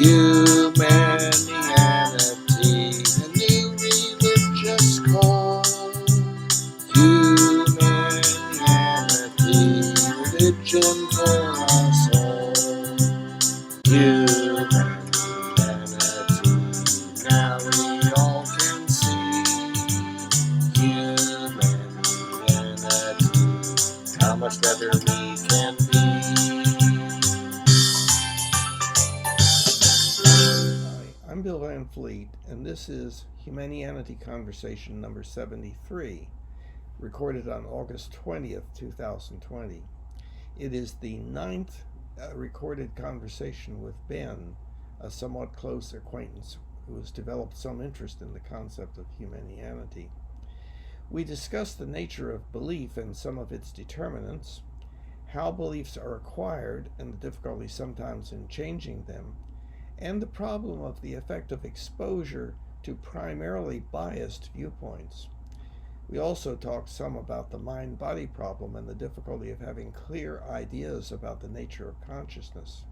Humanianity, a new religious call. Humanianity, religion for us all. Humanity, now we all can see. Humanity, how much better we can be. Hi, I'm Bill Van Fleet, and this is Humanianity Conversation number 73, recorded on August 20th, 2020. It is the ninth recorded conversation with Ben, a somewhat close acquaintance who has developed some interest in the concept of humanianity. We discuss the nature of belief and some of its determinants, how beliefs are acquired and the difficulty sometimes in changing them, and the problem of the effect of exposure to primarily biased viewpoints. We also talked some about the mind body problem and the difficulty of having clear ideas about the nature of consciousness.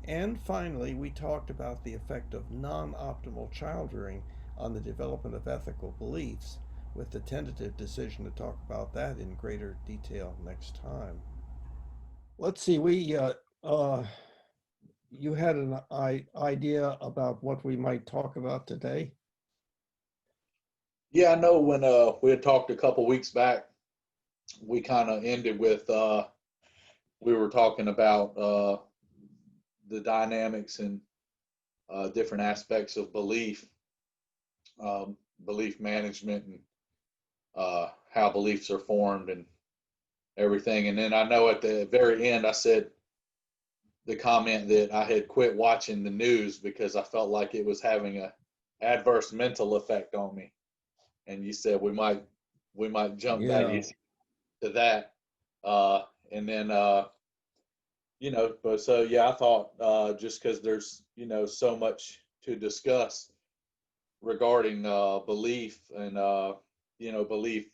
And finally, we talked about the effect of non optimal child rearing on the development of ethical beliefs, with the tentative decision to talk about that in greater detail next time. Let's see, you had an idea about what we might talk about today? Yeah, I know when we had talked a couple weeks back, we kind of ended with we were talking about the dynamics and different aspects of belief, belief management, and how beliefs are formed and everything. And then I know at the very end, I said the comment that I had quit watching the news because I felt like it was having a adverse mental effect on me. And you said we might jump back Yeah. to that. And then but so yeah, I thought just because there's so much to discuss regarding belief and belief,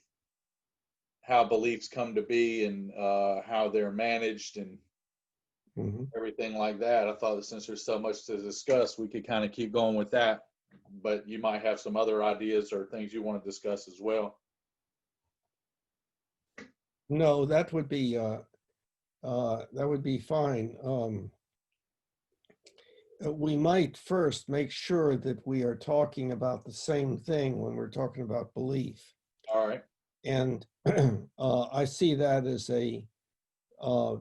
how beliefs come to be and how they're managed and Hmm. everything like that. I thought that since there's so much to discuss, we could kind of keep going with that. But you might have some other ideas or things you want to discuss as well. No, that would be fine. We might first make sure that we are talking about the same thing when we're talking about belief, All right. and I see that as a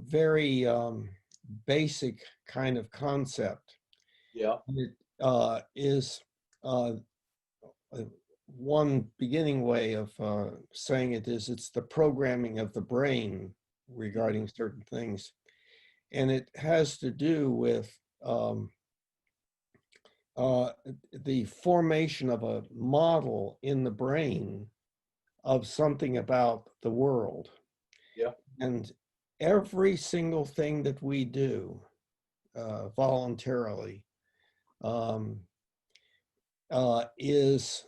very basic kind of concept. Yeah. It is uh, one beginning way of saying it is it's the programming of the brain regarding certain things. And it has to do with uh, the formation of a model in the brain of something about the world. Yeah. And every single thing that we do voluntarily um, is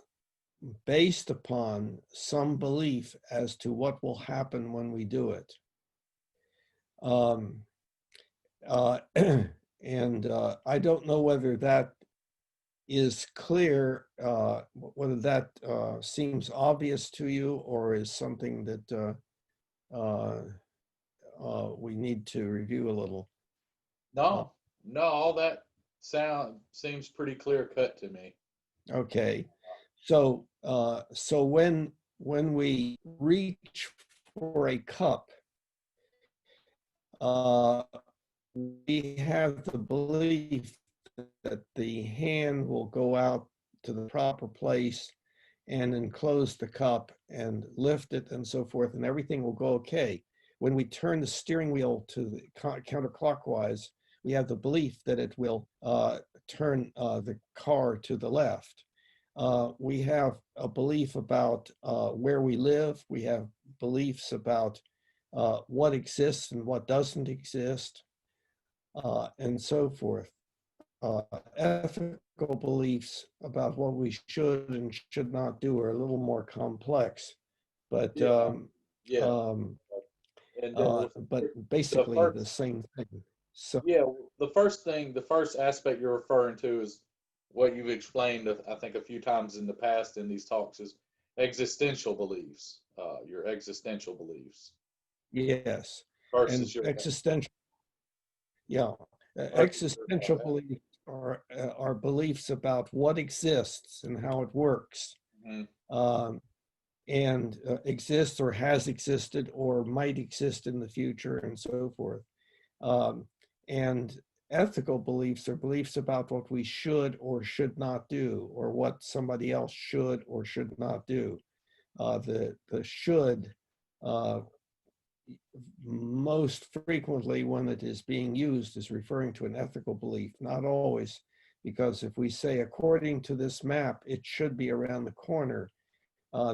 based upon some belief as to what will happen when we do it. Um, and I don't know whether that is clear, whether that seems obvious to you or is something that uh, we need to review a little. Uh, No, no, all that seems pretty clear cut to me. okay, so when we reach for a cup, uh, we have the belief that the hand will go out to the proper place and enclose the cup and lift it and so forth, and everything will go okay. When we turn the steering wheel to the counterclockwise, we have the belief that it will turn the car to the left. We have a belief about where we live. We have beliefs about what exists and what doesn't exist, and so forth. Ethical beliefs about what we should and should not do are a little more complex, but Yeah. Yeah. And but the basically the first same thing. So Yeah, the first aspect you're referring to is what you've explained, I think, a few times in the past in these talks is existential beliefs, your existential beliefs yes, and versus your existential, yeah, versus existential beliefs are beliefs about what exists and how it works, mhm. um, and exists or has existed or might exist in the future, and so forth. Um, and ethical beliefs are beliefs about what we should or should not do, or what somebody else should or should not do. The should, uh, most frequently when it is being used, is referring to an ethical belief, not always, because if we say, according to this map, it should be around the corner,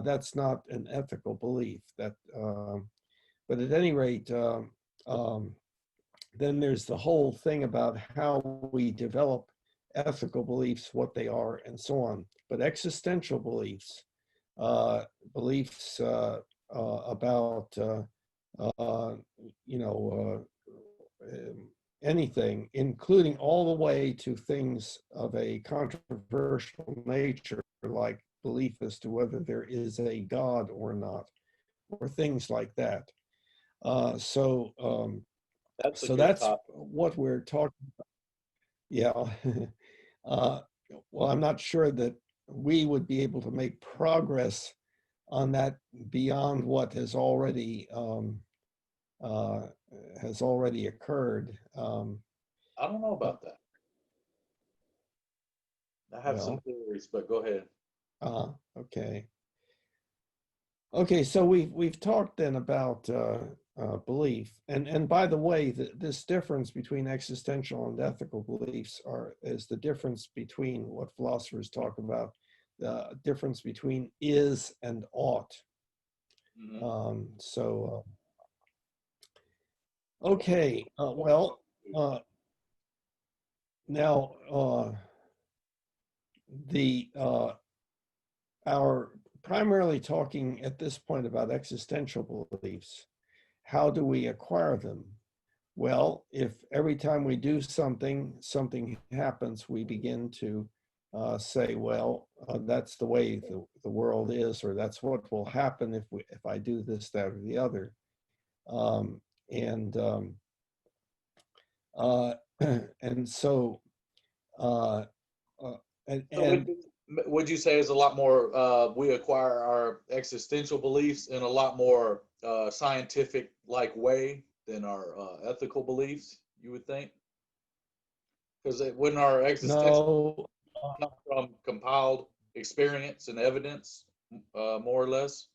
that's not an ethical belief. But at any rate, um, then there's the whole thing about how we develop ethical beliefs, what they are, and so on. But existential beliefs, uh, beliefs about uh, you know anything, including all the way to things of a controversial nature, like belief as to whether there is a God or not, or things like that. Uh, so um, That's a so good that's topic. what we're talking. Yeah. uh, well, I'm not sure that we would be able to make progress on that beyond what uh, has already occurred. I don't know about that. I have some Well, theories, but go ahead. okay. Okay, so we've talked then about belief, and by the way, this difference between existential and ethical beliefs is the difference between what philosophers talk about, the difference between is and ought. Hmm. So What, okay, well, uh, now the our primarily talking at this point about existential beliefs. How do we acquire them? Well, if every time we do something, something happens, we begin to say, well, that's the way the world is, or that's what will happen if I do this, that, or the other. Um, and uh, and so uh, uh, so and would you say is a lot more we acquire our existential beliefs in a lot more scientific like way than our ethical beliefs? You would think, because wouldn't our existential no, come from compiled experience and evidence, more or less?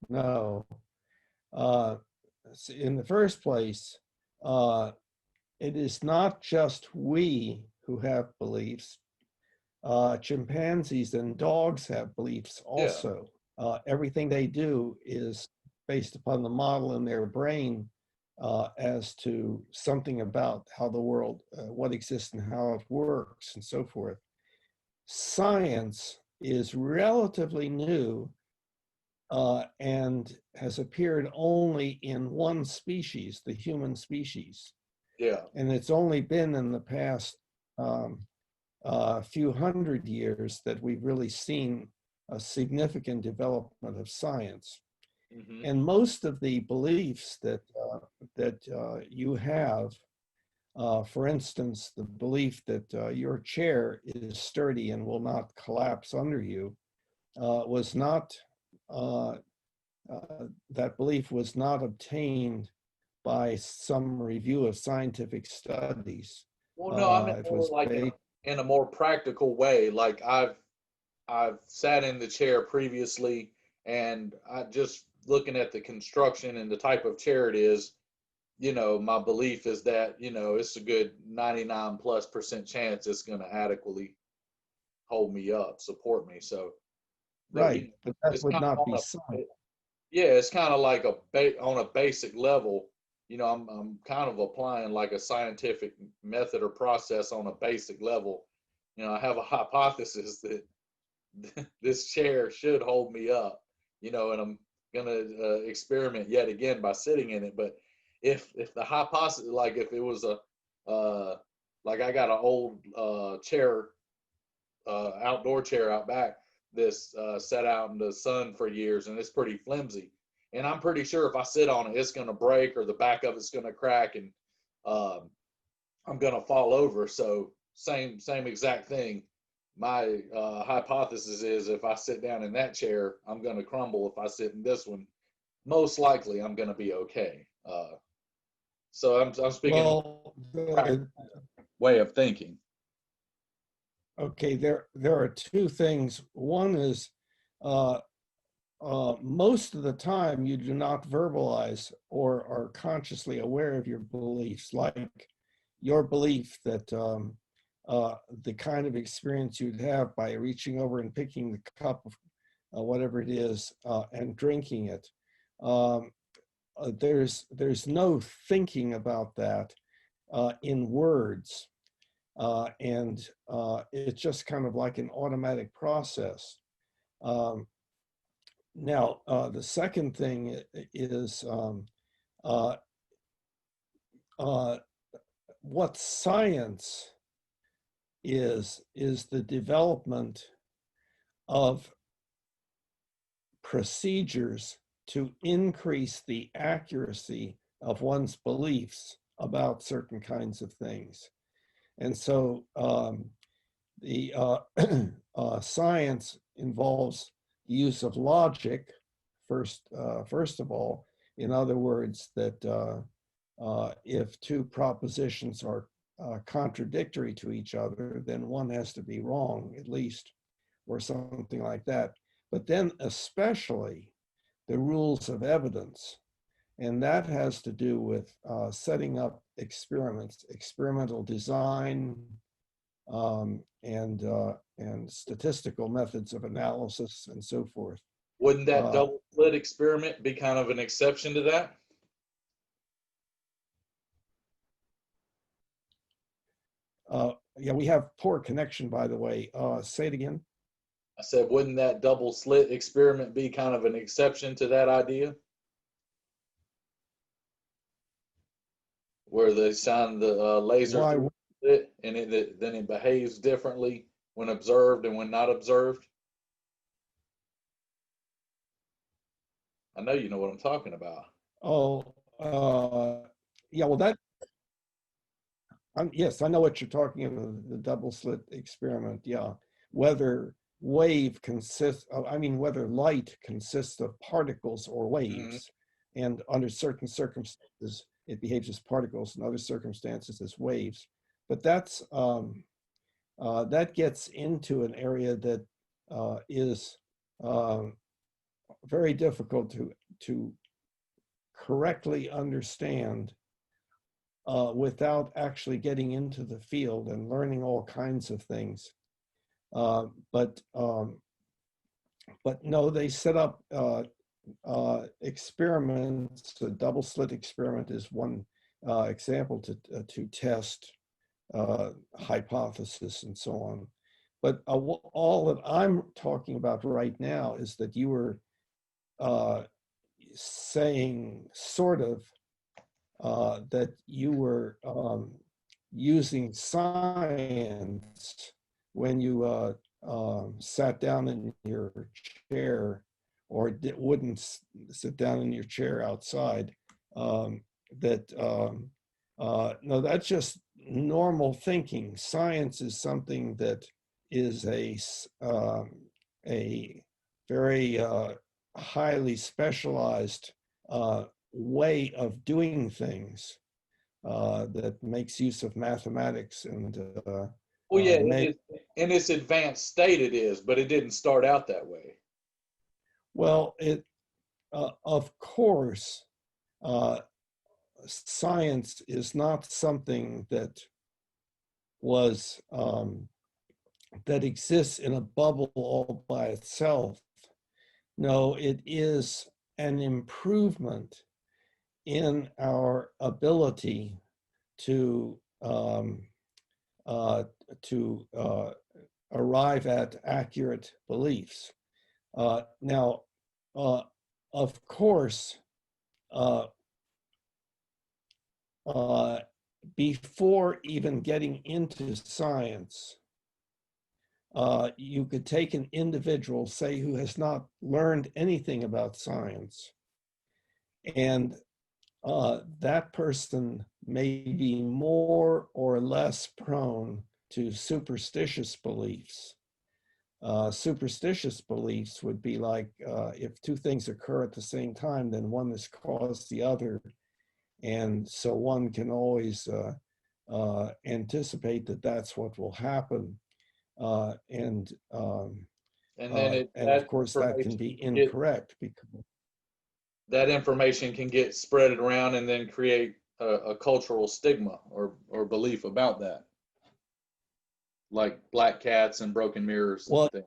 no. Uh, in the first place, uh, it is not just we who have beliefs. Chimpanzees and dogs have beliefs Yeah. also. Everything they do is based upon the model in their brain as to something about how the world, what exists and how it works, and so forth. Science is relatively new and has appeared only in one species, the human species. Yeah. And it's only been in the past few hundred years that we've really seen a significant development of science. Hmm. And most of the beliefs that you have, for instance, the belief that your chair is sturdy and will not collapse under you, was not uh, that belief was not obtained by some review of scientific studies. Well, no, I meant It more was like based. in a more practical way. Like I've sat in the chair previously, and I just looking at the construction and the type of chair it is. My belief is that it's a good 99+% chance it's going to adequately hold me up, support me. So that Right, but that it's would kind of not on be a science. yeah, it's kind of like on a basic level. I'm kind of applying like a scientific method or process on a basic level. I have a hypothesis that this chair should hold me up, and I'm gonna experiment yet again by sitting in it. But if the hypothesis, like if it was a like I got an old chair, outdoor chair out back that's sat out in the sun for years, and it's pretty flimsy. And I'm pretty sure if I sit on it, it's going to break or the back of it's going to crack, and I'm going to fall over. So same exact thing. My hypothesis is if I sit down in that chair, I'm going to crumble. If I sit in this one, most likely I'm going to be okay. So I'm speaking Well, way of thinking. okay, there are two things. One is most of the time you do not verbalize or are consciously aware of your beliefs, like your belief that the kind of experience you'd have by reaching over and picking the cup of whatever it is and drinking it. There's no thinking about that in words. And it's just kind of like an automatic process. Now, the second thing is what science is the development of procedures to increase the accuracy of one's beliefs about certain kinds of things. And so the science involves the use of logic first of all. In other words, that if two propositions are contradictory to each other, then one has to be wrong at least, or something like that. But then especially the rules of evidence, and that has to do with setting up experiments, experimental design, and statistical methods of analysis and so forth. Wouldn't that double slit experiment be kind of an exception to that? Yeah, we have poor connection, by the way. Say it again. I said, wouldn't that double slit experiment be kind of an exception to that idea? Where they shine the laser through it, and then it behaves differently when observed and when not observed. I know you know what I'm talking about. Oh, yeah. Well, yes, I know what you're talking about. The double slit experiment. Yeah, whether whether light consists of particles or waves, and under certain circumstances it behaves as particles, and other circumstances as waves. But that gets into an area that is very difficult to correctly understand without actually getting into the field and learning all kinds of things. But no, they set up experiments. A double slit experiment is one example to test hypothesis and so on. But all that I'm talking about right now is that you were saying sort of that you were using science when you sat down in your chair, or wouldn't sit down in your chair outside. No, that's just normal thinking. Science is something that is a very highly specialized way of doing things that makes use of mathematics and well, yeah, in its advanced state it is, but it didn't start out that way. Well, of course, science is not something that was that exists in a bubble all by itself. No, it is an improvement in our ability to arrive at accurate beliefs. Now, of course, before even getting into science, you could take an individual, say, who has not learned anything about science, and that person may be more or less prone to superstitious beliefs. Superstitious beliefs would be like if two things occur at the same time, then one has caused the other. And so one can always anticipate that that's what will happen. And then of course, that can be incorrect because that information can get spread around and then create a cultural stigma or belief about that, like black cats and broken mirrors and things.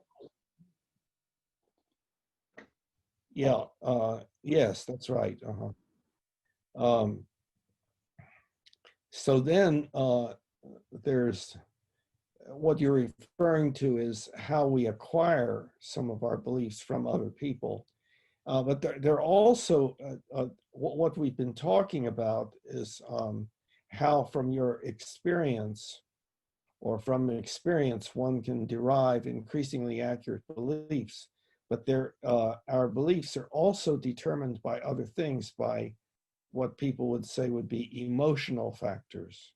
Yeah, yes, that's right. So then there's what you're referring to is how we acquire some of our beliefs from other people. But they're also, what we've been talking about is how from your experience or from experience one can derive increasingly accurate beliefs. But our beliefs are also determined by other things, by what people would say would be emotional factors.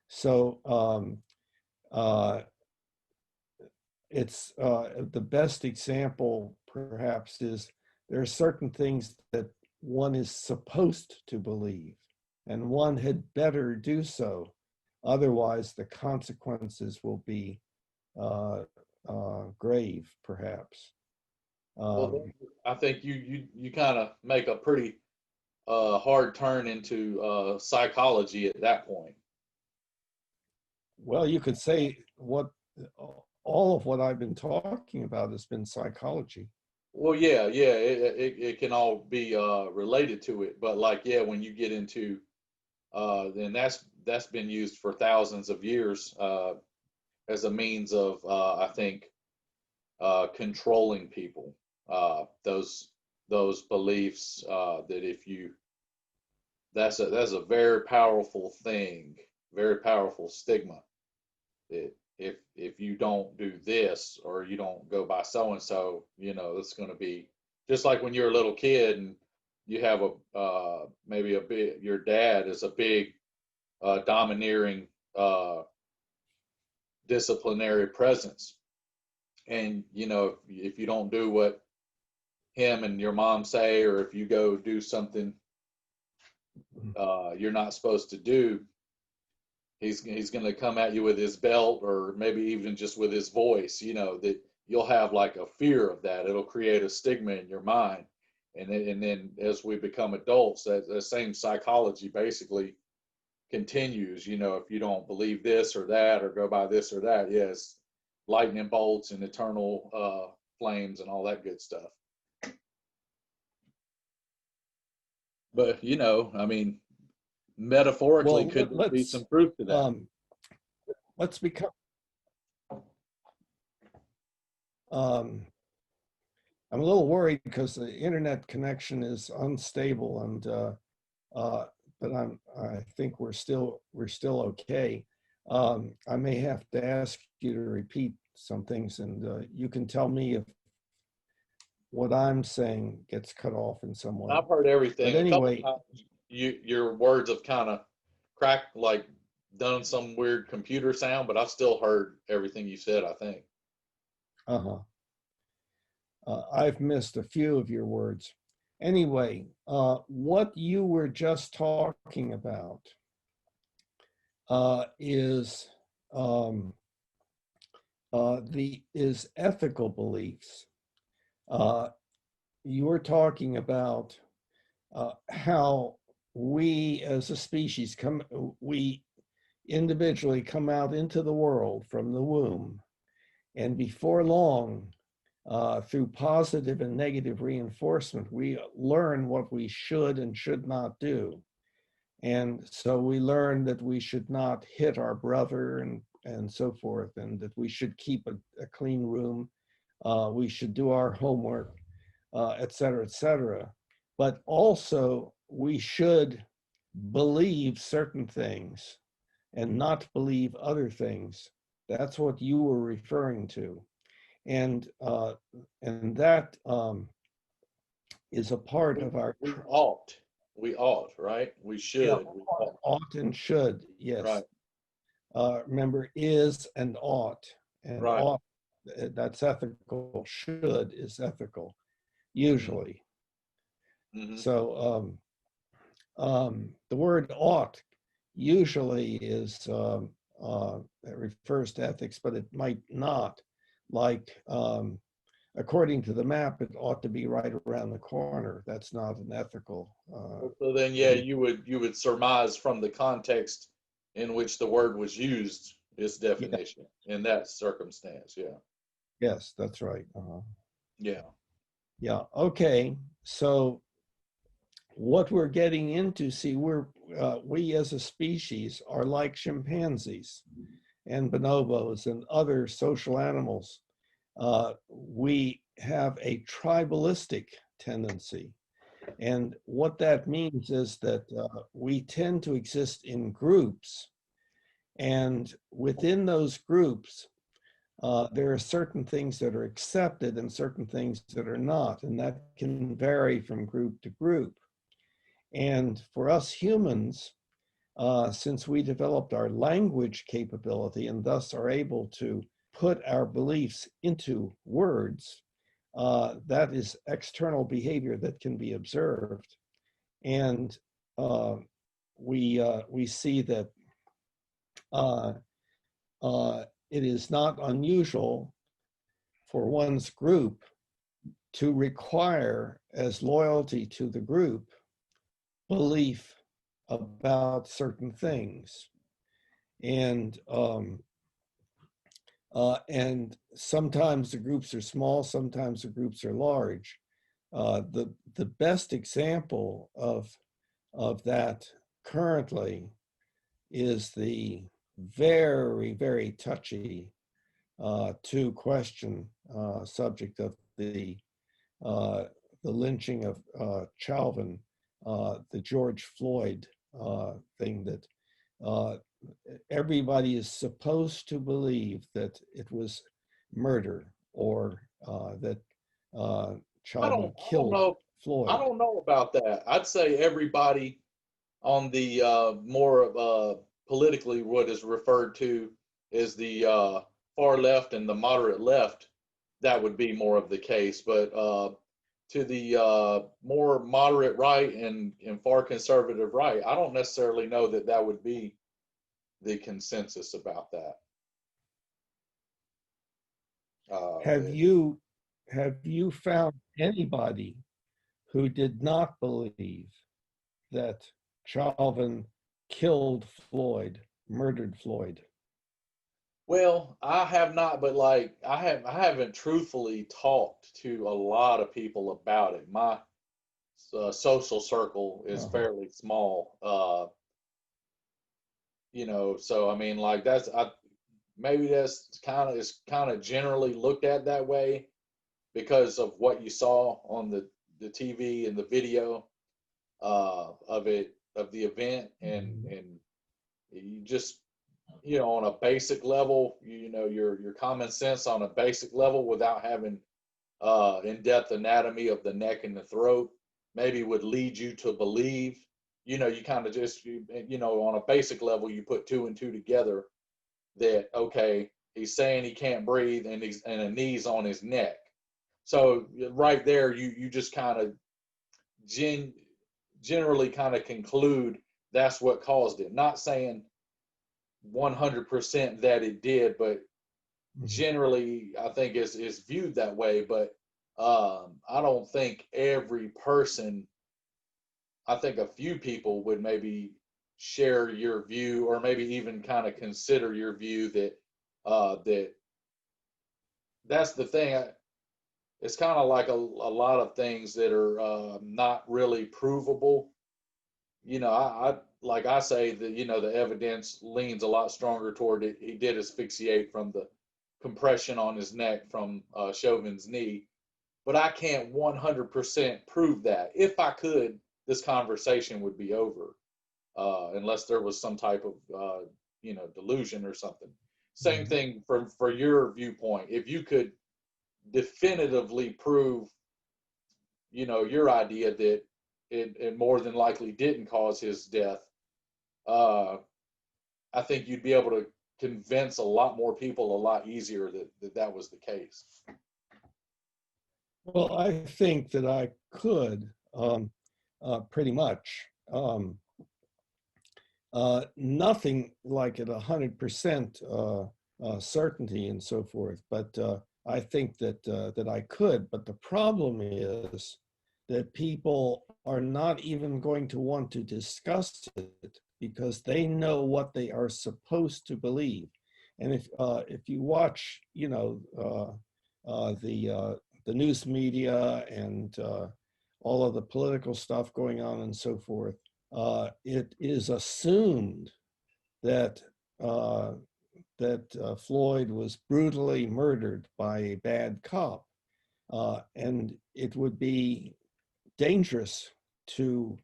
So it's the best example perhaps is there are certain things that one is supposed to believe and one had better do so, otherwise the consequences will be grave perhaps. Well, I think you kind of make a pretty hard turn into psychology at that point. Well, you could say all of what I've been talking about has been psychology. Well, yeah, it can all be related to it, but like, yeah, when you get into then that's been used for thousands of years as a means of I think controlling people. Those beliefs that if you that's a very powerful thing, very powerful stigma. That if you don't do this or you don't go by so and so, it's going to be just like when you're a little kid and you have maybe a big, your dad is a big domineering disciplinary presence, and if you don't do what him and your mom say, or if you go do something you're not supposed to do, he's going to come at you with his belt, or maybe even just with his voice, that you'll have like a fear of that. It'll create a stigma in your mind. And then as we become adults, that same psychology basically continues. If you don't believe this or that or go by this or that, yes, lightning bolts and eternal flames and all that good stuff. But I mean, metaphorically, could there be some proof to that? Let's become I'm a little worried because the internet connection is unstable, and but I think we're still okay. I may have to ask you to repeat some things, and you can tell me if what I'm saying gets cut off in some way. I've heard everything. But anyway, a couple times your words have kind of cracked, like done some weird computer sound, but I've still heard everything you said, I think. I've missed a few of your words. Anyway, what you were just talking about is ethical beliefs. You were talking about how we as a species we individually come out into the world from the womb, and before long, through positive and negative reinforcement, we learn what we should and should not do. And so we learn that we should not hit our brother and so forth, and that we should keep a clean room. We should do our homework, et cetera, et cetera. But also we should believe certain things and not believe other things. That's what you were referring to, and that is a part of our We ought, right? We yeah, should. We ought. ought and should. Yes. Right. Remember, is and Right. ought, that's ethical. Should is ethical, Mm-hmm. usually. Mm-hmm. So the word ought usually is it refers to ethics, but it might not. Like according to the map, it ought to be right around the corner. That's not an ethical. So then, yeah, you would surmise from the context in which the word was used its definition in that circumstance. Yeah. Yes, that's right. Yeah. Yeah. Okay. So what we're getting into, see, we as a species are like chimpanzees and bonobos and other social animals. We have a tribalistic tendency. And what that means is that we tend to exist in groups. And within those groups, there are certain things that are accepted and certain things that are not. And that can vary from group to group. And for us humans, since we developed our language capability and thus are able to put our beliefs into words, that is external behavior that can be observed. And we see that it is not unusual for one's group to require as loyalty to the group belief about certain things. And sometimes the groups are small, sometimes the groups are large. The best example of that currently is the very, very touchy two-question subject of the lynching of Chauvin, the George Floyd thing that everybody is supposed to believe that it was murder or that Chauvin killed Floyd. I don't know about that. I'd say everybody on the more politically what is referred to as the far left and the moderate left, that would be more of the case. But to the more moderate right and far conservative right, I don't necessarily know that that would be the consensus about that. Have you found anybody who did not believe that Chauvin killed Floyd, murdered Floyd? Well, I have not, but like I haven't truthfully talked to a lot of people about it. My social circle is fairly small, so I mean, like maybe that's kind of generally looked at that way because of what you saw on the TV and the video of the event, and you just on a basic level, your common sense on a basic level without having in-depth anatomy of the neck and the throat maybe would lead you to believe, you kind of just, on a basic level, you put two and two together that, okay, he's saying he can't breathe and a knee's on his neck. So right there, you just kind of generally kind of conclude that's what caused it. Not saying 100% that it did, but generally I think is viewed that way. But I don't think every person, I think a few people would maybe share your view or maybe even kind of consider your view that that's the thing. It's kind of like a lot of things that are not really provable. I like I say that the evidence leans a lot stronger toward it. He did asphyxiate from the compression on his neck from Chauvin's knee, but I can't 100% prove that. If I could, this conversation would be over. unless there was some type of delusion or something. Same thing for your viewpoint. If you could definitively prove, your idea that it more than likely didn't cause his death, I think you'd be able to convince a lot more people a lot easier that was the case. Well, I think that I could pretty much. Nothing like at 100% certainty and so forth, but I think that I could. But the problem is that people are not even going to want to discuss it because they know what they are supposed to believe. And if you watch, the news media and all of the political stuff going on and so forth, it is assumed that Floyd was brutally murdered by a bad cop, and it would be dangerous to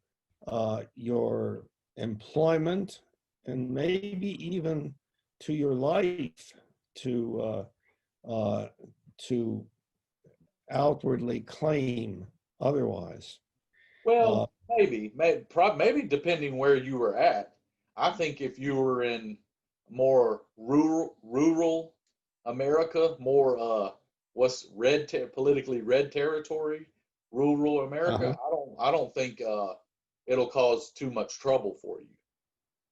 your employment and maybe even to your life to outwardly claim otherwise. Well, maybe depending where you were at. I think if you were in more rural America, more what's politically red territory, rural America, I don't think it'll cause too much trouble for you.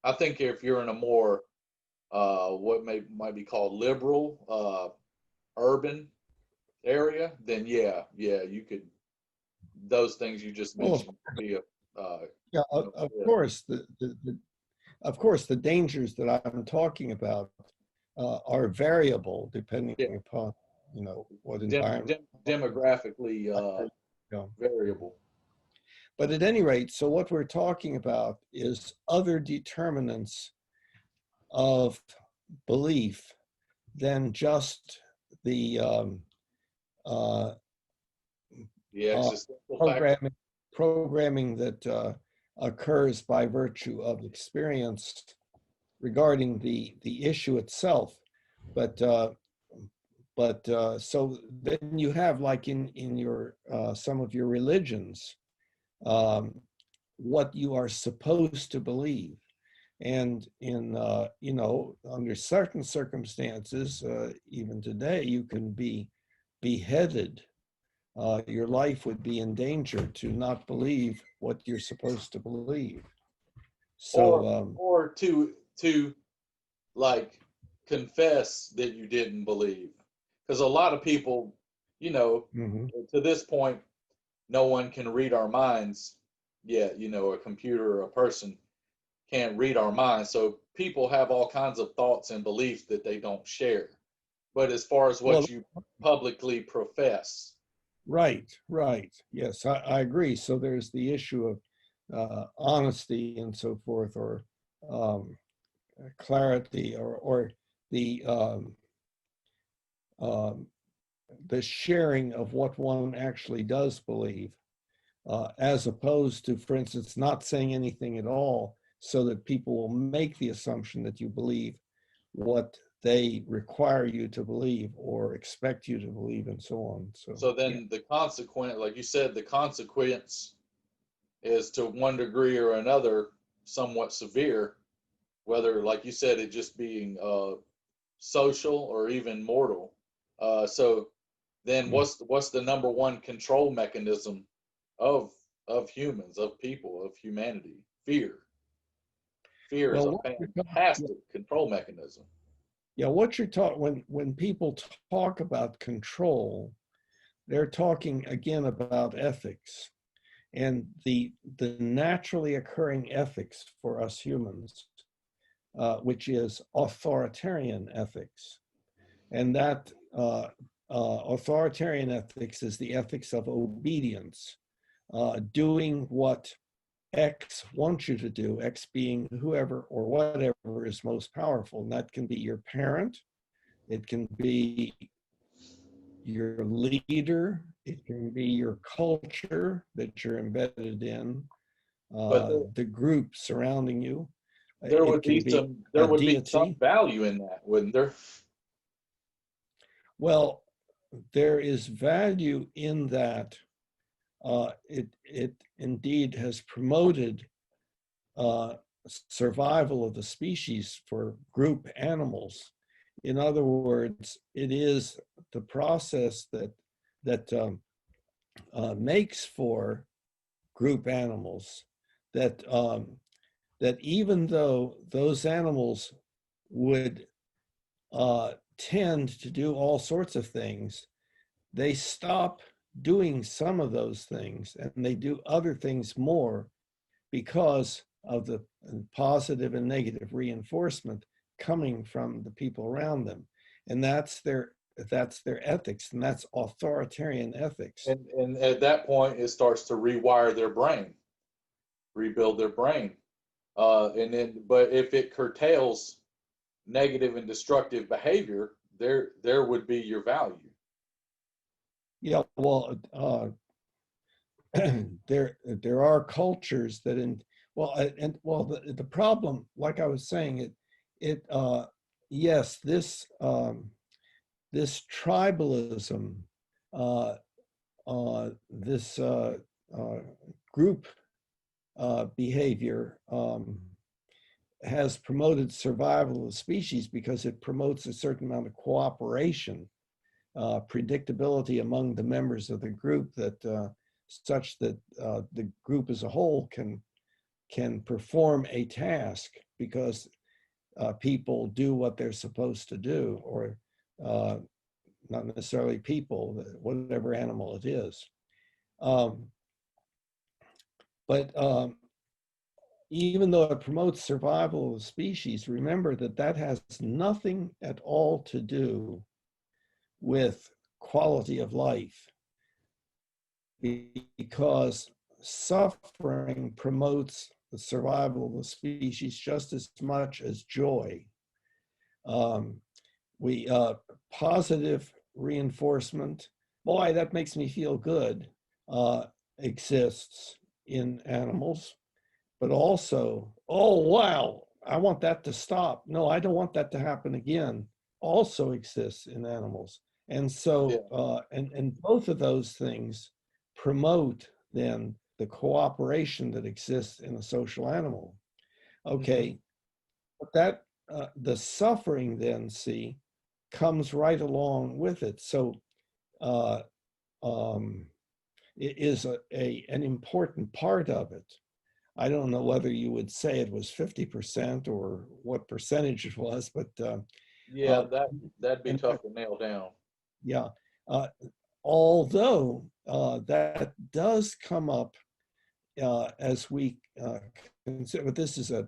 I think if you're in a more what might be called liberal urban area, then yeah, you could. Those things you just mentioned be yeah, of course, of course, the dangers that I'm talking about are variable depending upon what environment. Demographically variable. But at any rate, so what we're talking about is other determinants of belief than just the programming that occurs by virtue of experience regarding the issue itself. But so then you have, like in your some of your religions, what you are supposed to believe. And in under certain circumstances, even today, you can be beheaded. Your life would be in danger to not believe what you're supposed to believe. So, or to like confess that you didn't believe, because a lot of people, to this point, no one can read our minds yet. A computer or a person can't read our minds, so people have all kinds of thoughts and beliefs that they don't share. But as far as what you publicly profess. Right. Yes, I agree. So there's the issue of honesty and so forth, or clarity, or the sharing of what one actually does believe, as opposed to, for instance, not saying anything at all, so that people will make the assumption that you believe what they require you to believe or expect you to believe, and so on. So then the consequence, like you said, the consequence is to one degree or another somewhat severe, whether, like you said, it just being social or even mortal. So then what's the number one control mechanism of humans, of people, of humanity? Fear. Fear is a fantastic control mechanism. Yeah, what you're talking, when people talk about control, they're talking again about ethics, and the naturally occurring ethics for us humans, which is authoritarian ethics. And that authoritarian ethics is the ethics of obedience, doing what X wants you to do, X being whoever or whatever is most powerful. And that can be your parent, it can be your leader, it can be your culture that you're embedded in. But the group surrounding you. there It would can be be there a would be some deity. value in that, wouldn't there? Well, there is value in that. It indeed has promoted survival of the species for group animals. In other words, it is the process that makes for group animals that even though those animals would tend to do all sorts of things, they stop doing some of those things and they do other things more because of the positive and negative reinforcement coming from the people around them. And that's their ethics, and that's authoritarian ethics. And at that point, it starts to rewire their brain, rebuild their brain. And then, but if it curtails negative and destructive behavior, there would be your value. Yeah, well, there are cultures that the problem, like I was saying, yes, this tribalism, this group behavior has promoted survival of the species because it promotes a certain amount of cooperation, predictability among the members of the group, that such that the group as a whole can perform a task because people do what they're supposed to do, or not necessarily people, whatever animal it is. But even though it promotes survival of the species, remember that that has nothing at all to do with quality of life, because suffering promotes the survival of the species just as much as joy. Positive reinforcement, boy, that makes me feel good, exists in animals, but also, oh, wow, I want that to stop. No, I don't want that to happen again, also exists in animals. And so, and both of those things promote then the cooperation that exists in a social animal. Okay, but that the suffering then, see, comes right along with it. So it is an important part of it. I don't know whether you would say it was 50% or what percentage it was, but Yeah, that'd be and, tough to nail down. yeah. Although that does come up as we consider, but this is a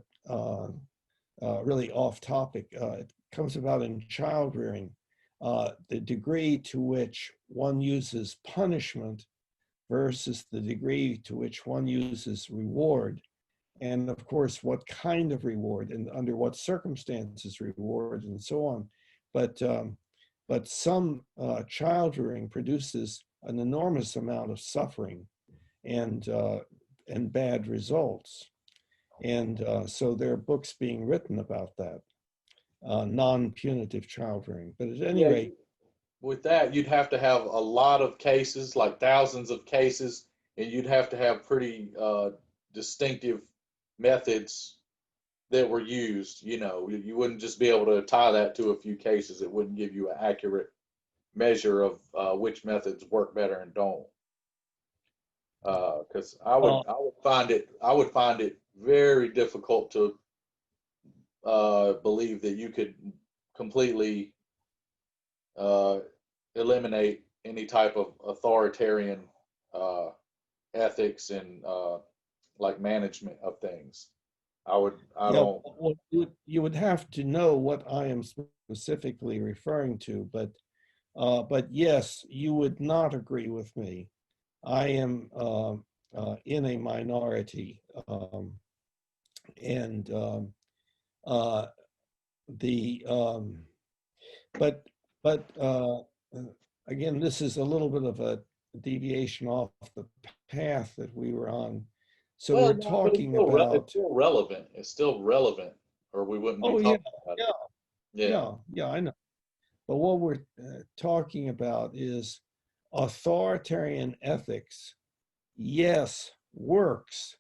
really off topic. It comes about in child rearing, the degree to which one uses punishment versus the degree to which one uses reward. And of course, what kind of reward and under what circumstances reward and so on. But some child rearing produces an enormous amount of suffering and bad results. And so there are books being written about that, non-punitive child rearing. But at any rate, With that, you'd have to have a lot of cases, like thousands of cases, and you'd have to have pretty distinctive methods that were used. You wouldn't just be able to tie that to a few cases. It wouldn't give you an accurate measure of which methods work better and don't. Because I would find it very difficult to believe that you could completely eliminate any type of authoritarian ethics and like management of things. I yeah, don't. well, you would have to know what I am specifically referring to, but yes, you would not agree with me. I am in a minority, and the but again, this is a little bit of a deviation off the path that we were on. So Well, we're no, but talking it's about, still relevant. It's still relevant, or we wouldn't be oh yeah, talking about it. yeah, Yeah. yeah, I know. But what we're talking about is authoritarian ethics. Yes, works,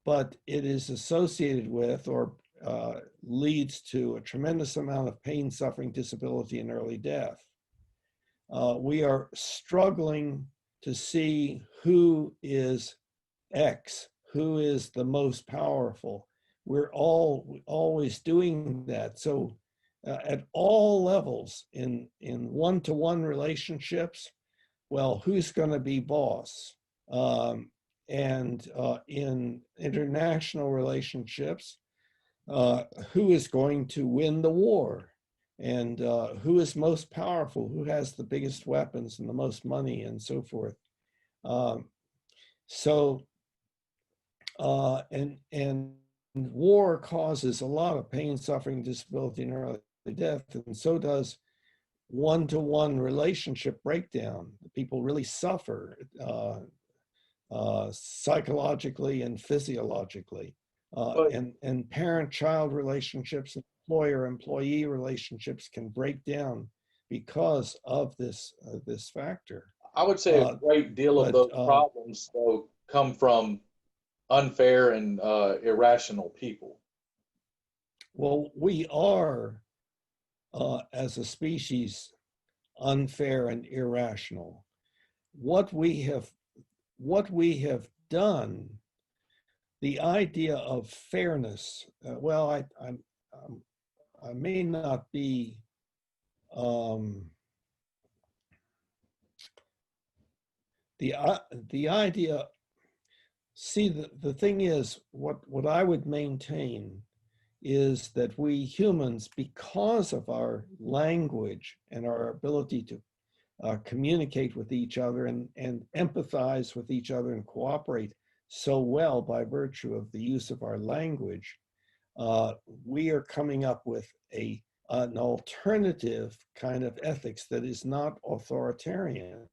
but it is associated with or leads to a tremendous amount of pain, suffering, disability, and early death. We are struggling to see who is X, who is the most powerful. We're all always doing that. So at all levels, in one-to-one relationships, well, who's going to be boss? And in international relationships, who is going to win the war? And who is most powerful? Who has the biggest weapons and the most money and so forth? Um, so and war causes a lot of pain, suffering, disability, and early death, and so does one-to-one relationship breakdown. People really suffer psychologically and physiologically, But and parent-child relationships, employer-employee relationships can break down because of this factor. I would say a great deal of But those problems, though, come from unfair and irrational people. well, we are as a species unfair and irrational. What we have done, the idea of fairness. Well, I may not be. The the idea. See, the thing is, what I would maintain is that we humans, because of our language and our ability to communicate with each other and empathize with each other and cooperate so well by virtue of the use of our language, we are coming up with an alternative kind of ethics that is not authoritarian.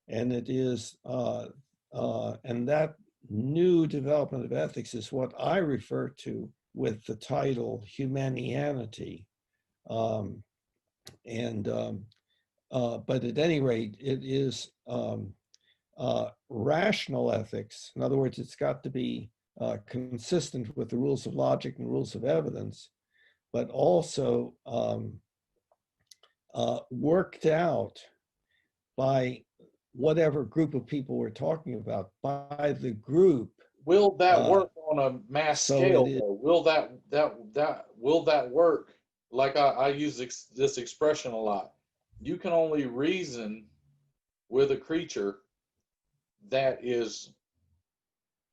And it is, and that new development of ethics is what I refer to with the title Humanianity. Um, and But at any rate, it is rational ethics. In other words, it's got to be consistent with the rules of logic and rules of evidence, but also worked out by whatever group of people we're talking about, by the group. Will that work on a mass So it scale, is. though? Will that work? Like I use this expression a lot. You can only reason with a creature that is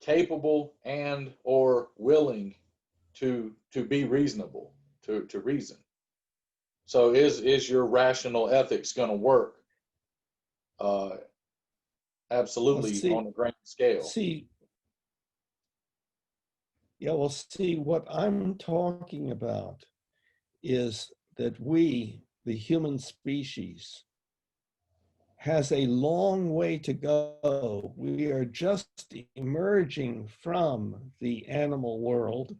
capable and or willing to be reasonable, to reason. So is your rational ethics going to work? Uh, Well, absolutely on a grand scale. see, yeah, well, see, what I'm talking about is that we, the human species, has a long way to go. We are just emerging from the animal world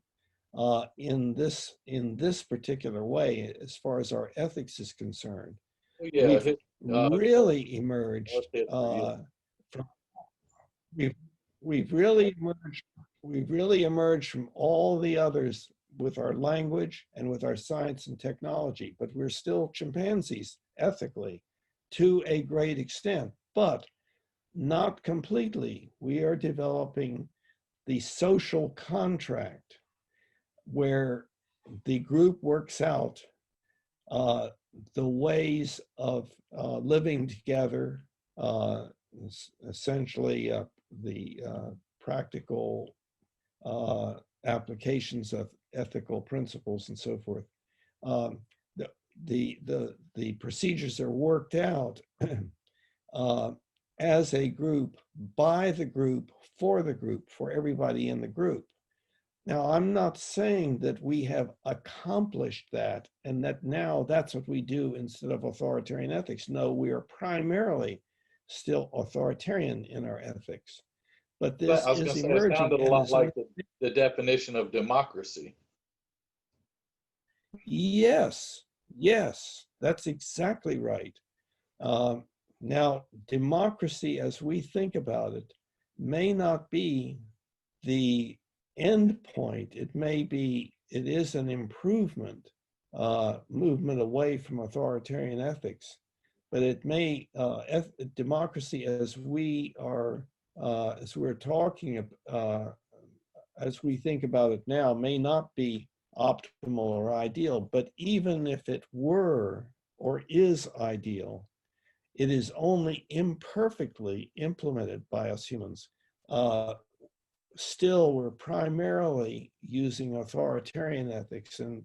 in this particular way, as far as our ethics is concerned. Yeah, We've really emerged history. Yeah. from we've we've really emerged we've really emerged from all the others with our language and with our science and technology, but we're still chimpanzees ethically to a great extent, but not completely. We are developing the social contract where the group works out uh, the ways of living together, uh, essentially the practical applications of ethical principles and so forth. Um, the, the procedures are worked out uh, as a group, by the group, for everybody in the group. Now, I'm not saying that we have accomplished that and that now that's what we do instead of authoritarian ethics. No, we are primarily still authoritarian in our ethics. But But this I was is going to say it emerging sounded a and lot is like the definition of democracy. yes, yes, that's exactly right. Um, Now, democracy, as we think about it, may not be the end point. It is an improvement, movement away from authoritarian ethics, but it may, democracy as we're talking, as we think about it now, may not be optimal or ideal, but even if it were or is ideal, it is only imperfectly implemented by us humans. Still, we're primarily using authoritarian ethics and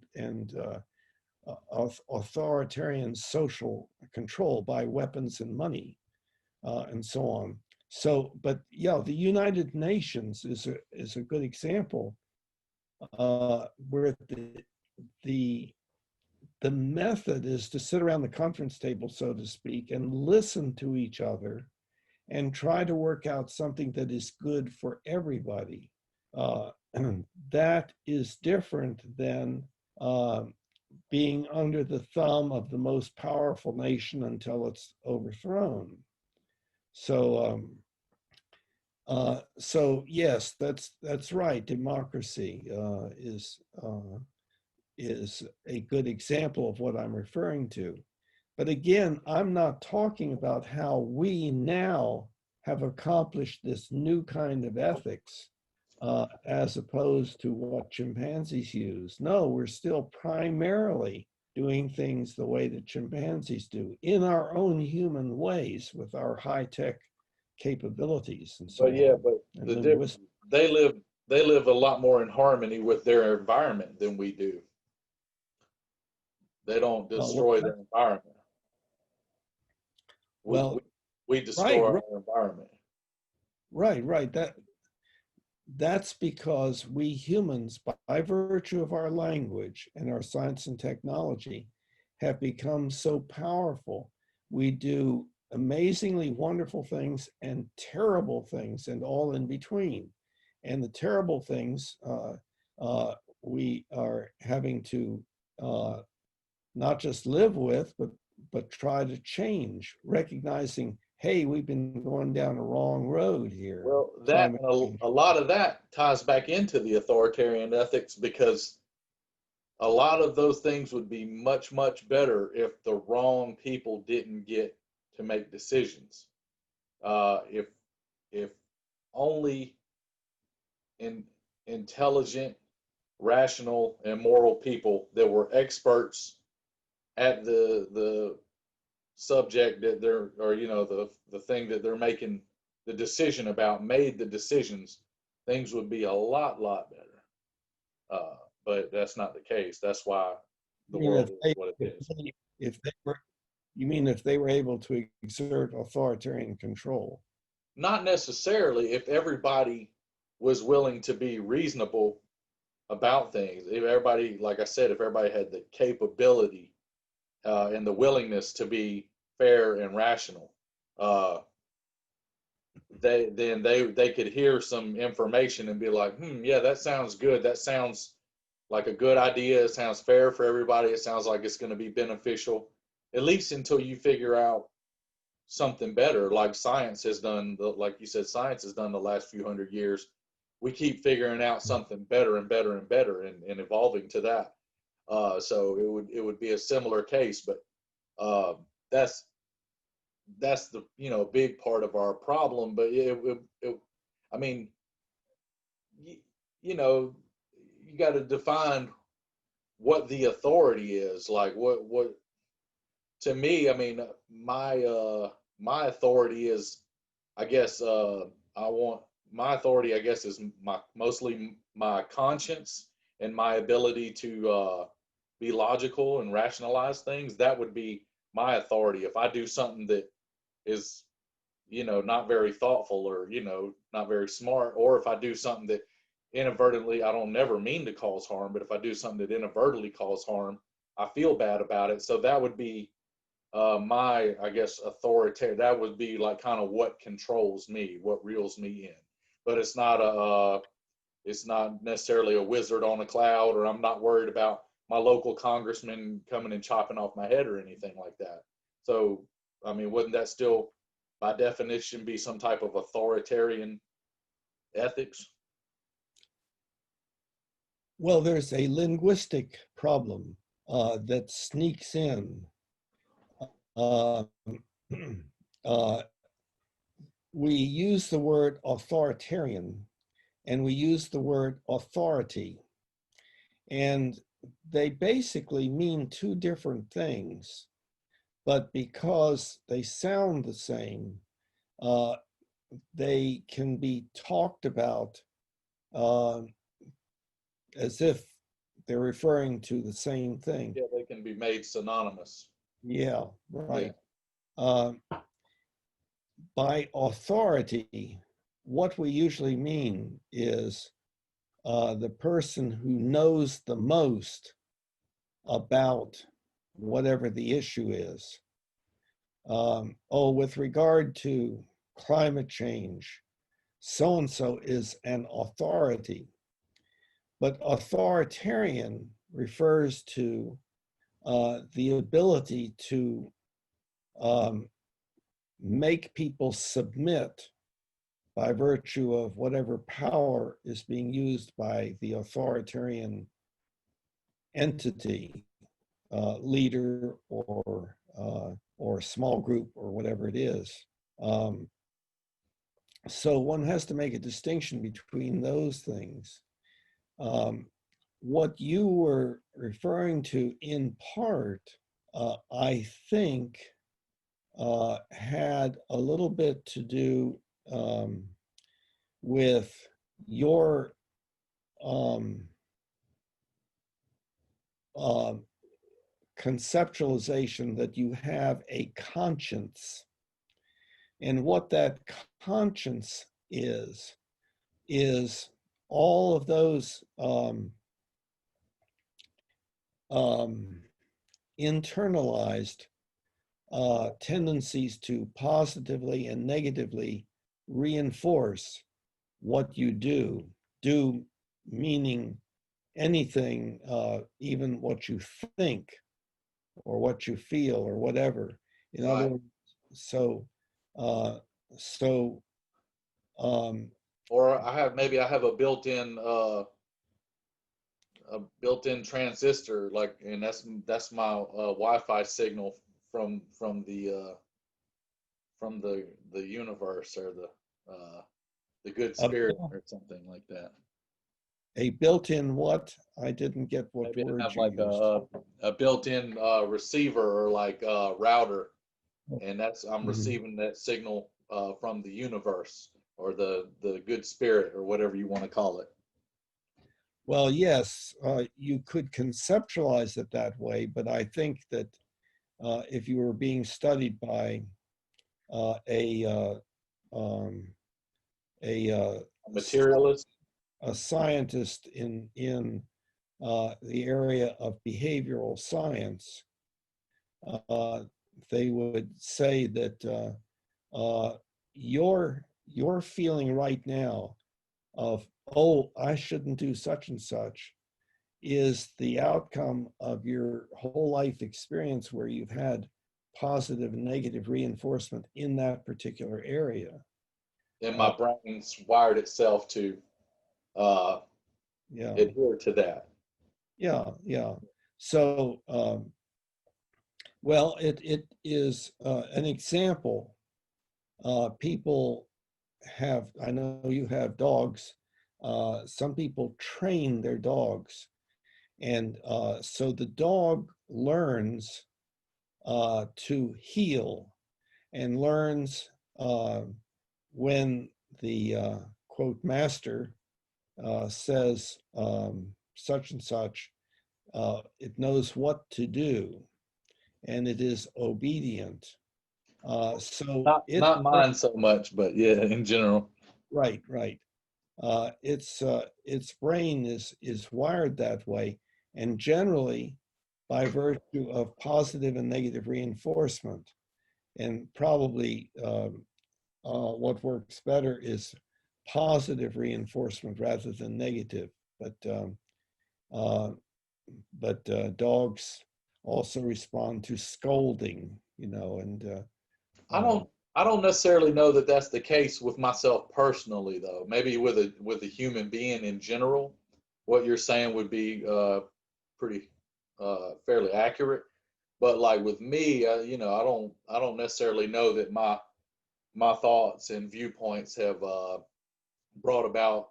authoritarian social control by weapons and money and so on. So, but yeah, the United Nations is a good example where the the method is to sit around the conference table, so to speak, and listen to each other and try to work out something that is good for everybody. Uh, that is different than being under the thumb of the most powerful nation until it's overthrown. So yes, that's right. Democracy is a good example of what I'm referring to. But again, I'm not talking about how we now have accomplished this new kind of ethics as opposed to what chimpanzees use. No, we're still primarily doing things the way that chimpanzees do in our own human ways with our high-tech capabilities and so But yeah, on but and the linguistics. they live a lot more in harmony with their environment than we do. They don't destroy their environment. We we, well, we right, destroy our environment. right. That's because we humans, by virtue of our language and our science and technology, have become so powerful. We do amazingly wonderful things and terrible things and all in between. And the terrible things we are having to not just live with, but try to change, recognizing, hey, we've been going down a wrong road here. Well, that Climate and change. a lot of that ties back into the authoritarian ethics because a lot of those things would be much, much better if the wrong people didn't get to make decisions. If only in intelligent, rational, and moral people that were experts at the subject that they're or the thing that they're making the decision about made the decisions, things would be a lot better. But that's not the case. That's why the You mean world is what it is. if they were, you mean if they were able to exert authoritarian control? Not necessarily if everybody was willing to be reasonable about things. If everybody, like I said, if everybody had the capability and the willingness to be fair and rational, uh, they could hear some information and be like, yeah, that sounds good. That sounds like a good idea. It sounds fair for everybody. It sounds like it's going to be beneficial, at least until you figure out something better, like science has done. Like you said, science has done the last few hundred years. We keep figuring out something better and better and better and evolving to that. So it would be a similar case, but uh, that's the big part of our problem. But I mean, you, you know, you got to define what the authority is. Like what to me, I mean, my authority is, I guess, I want my authority, I guess, is mostly my conscience and my ability to be logical and rationalize things. That would be my authority. If I do something that is, not very thoughtful or, not very smart, or if I do something that inadvertently, I don't never mean to cause harm, but if I do something that inadvertently cause harm, I feel bad about it. So that would be my, I guess, authority. That would be like kind of what controls me, what reels me in. but it's not necessarily a wizard on a cloud, or I'm not worried about my local congressman coming and chopping off my head or anything like that. So, I mean, wouldn't that still, by definition, be some type of authoritarian ethics? Well, there's a linguistic problem that sneaks in. Uh, uh, we use the word authoritarian and we use the word authority, and they basically mean two different things, but because they sound the same, they can be talked about as if they're referring to the same thing. Yeah, they can be made synonymous. Yeah, right. Yeah. By authority, what we usually mean is the person who knows the most about whatever the issue is. With regard to climate change, so-and-so is an authority. But authoritarian refers to the ability to make people submit by virtue of whatever power is being used by the authoritarian entity, leader or small group or whatever it is. So one has to make a distinction between those things. What you were referring to in part, I think, had a little bit to do with your conceptualization that you have a conscience. And what that conscience is all of those internalized tendencies to positively and negatively reinforce what you do. Do meaning anything, even what you think or what you feel or whatever. In Right. other words, Or I have a built-in transistor, like, and that's my Wi-Fi signal from the universe, or the good spirit, or something like that. a built-in what? I didn't get what Maybe I word have you like used. a built-in receiver, or like a router, and I'm Mhm. receiving that signal from the universe, or the good spirit, or whatever you want to call it. Well, yes, you could conceptualize it that way, but I think that if you were being studied by a A materialist. a scientist in the area of behavioral science, they would say that your feeling right now of, oh, I shouldn't do such and such, is the outcome of your whole life experience where you've had positive and negative reinforcement in that particular area. And my brain's wired itself to Yeah, adhere to that. yeah. So, well, it is an example. People have, I know you have dogs. Some people train their dogs. And so the dog learns to heel and learns when the quote master says such and such, it knows what to do and it is obedient. So Not mine so much, but yeah, in general. right. Its brain is wired that way, and generally by virtue of positive and negative reinforcement. And probably what works better is positive reinforcement rather than negative. But dogs also respond to scolding, and I don't necessarily know that that's the case with myself personally, though. Maybe with a human being in general, what you're saying would be pretty fairly accurate. But like with me, I don't necessarily know that my thoughts and viewpoints have brought about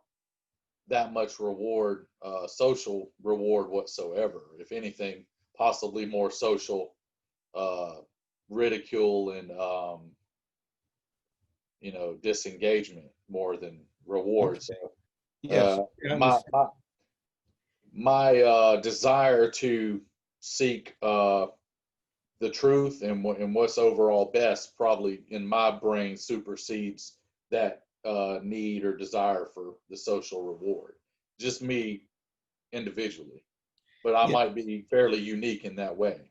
that much reward, social reward whatsoever. If anything, possibly more social ridicule and disengagement more than rewards. okay. Yes, I My understand. my desire to seek the truth and what's overall best probably in my brain supersedes that need or desire for the social reward. Just me individually, but I Yeah, might be fairly unique in that way.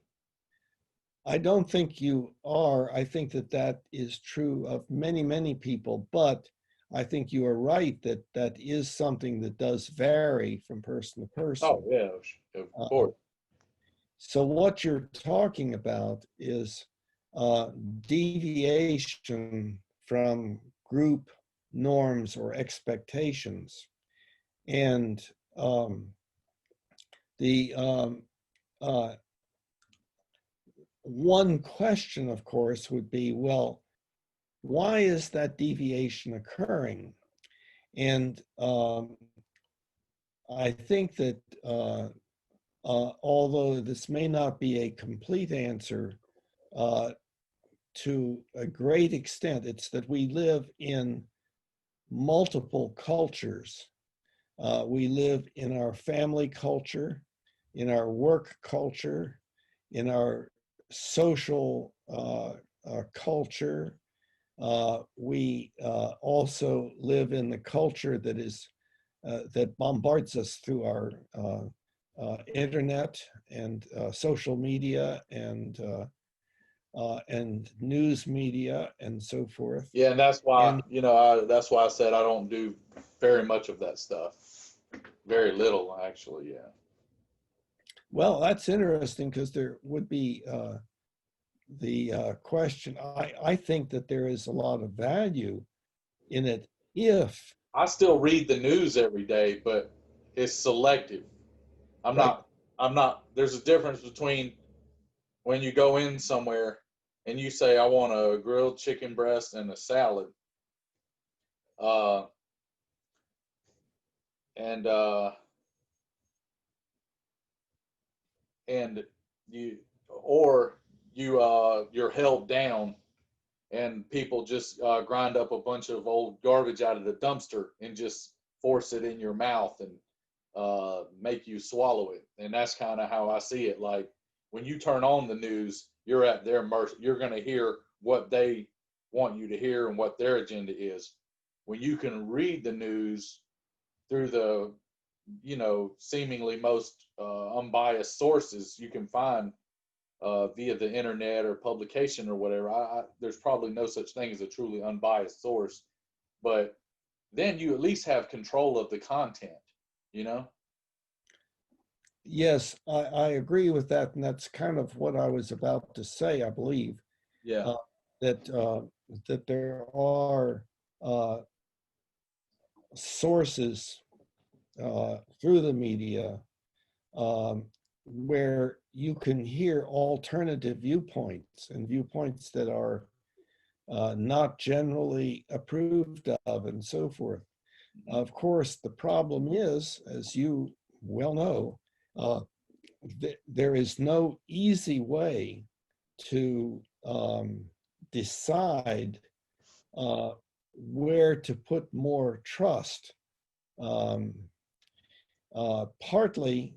I don't think you are. I think that that is true of many, many people, but I think you are right that that is something that does vary from person to Oh person. yeah, of Uh, course. so what you're talking about is uh, deviation from group norms or expectations. And um, the uh, one question, of course, would be, well, why is that deviation occurring? And I think that although this may not be a complete answer, uh, to a great extent, it's that we live in multiple cultures. We live in our family culture, in our work culture, in our social culture. We also live in the culture that bombards us through our internet and social media and news media and so forth. Yeah, and that's why And that's why I said I don't do very much of that stuff. Very little, actually. Yeah. well, that's interesting because there would be the question. I think that there is a lot of value in it if, I still read the news every day, but it's selective. I'm right, not. I'm not. There's a difference between when you go in somewhere and you say, "I want a grilled chicken breast and a salad," uh, and uh, and you or you're held down and people just grind up a bunch of old garbage out of the dumpster and just force it in your mouth and make you swallow it. And that's kind of how I see it. Like when you turn on the news, you're at their mercy. You're going to hear what they want you to hear and what their agenda is. When you can read the news through the seemingly most unbiased sources you can find via the internet or publication or whatever. There's probably no such thing as a truly unbiased source, but then you at least have control of the content, you know? yes, I agree with that. And that's kind of what I was about to say, I believe, Yeah. uh, that, that there are uh, sources through the media um, where you can hear alternative viewpoints and viewpoints that are not generally approved of and so forth. Of course, the problem is, as you well know, there is no easy way to decide where to put more trust. Um, Partly,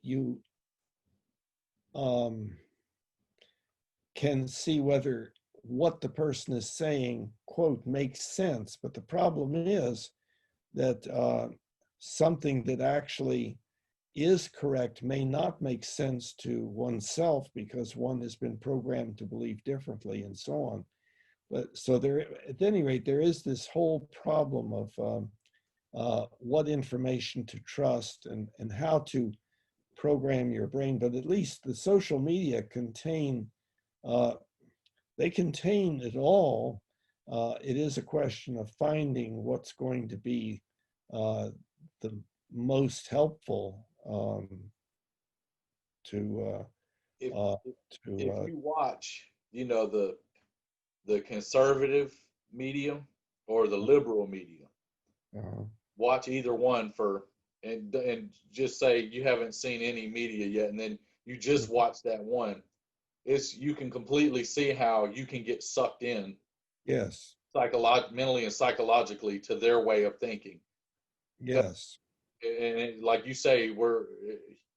you um, can see whether what the person is saying, quote, makes sense. But the problem is that something that actually is correct may not make sense to oneself because one has been programmed to believe differently and so on. but so there, at any rate, there is this whole problem of what information to trust and how to program your brain. But at least the social media uh, they contain it all. It is a question of finding what's going to be the most helpful to If uh, if to you watch, the conservative medium or the liberal medium, uh, watch either one and just say you haven't seen any media yet, and then you just mhm. watch that one. You can completely see how you can get sucked in Yes, mentally and psychologically to their way of thinking. yes, Like you say,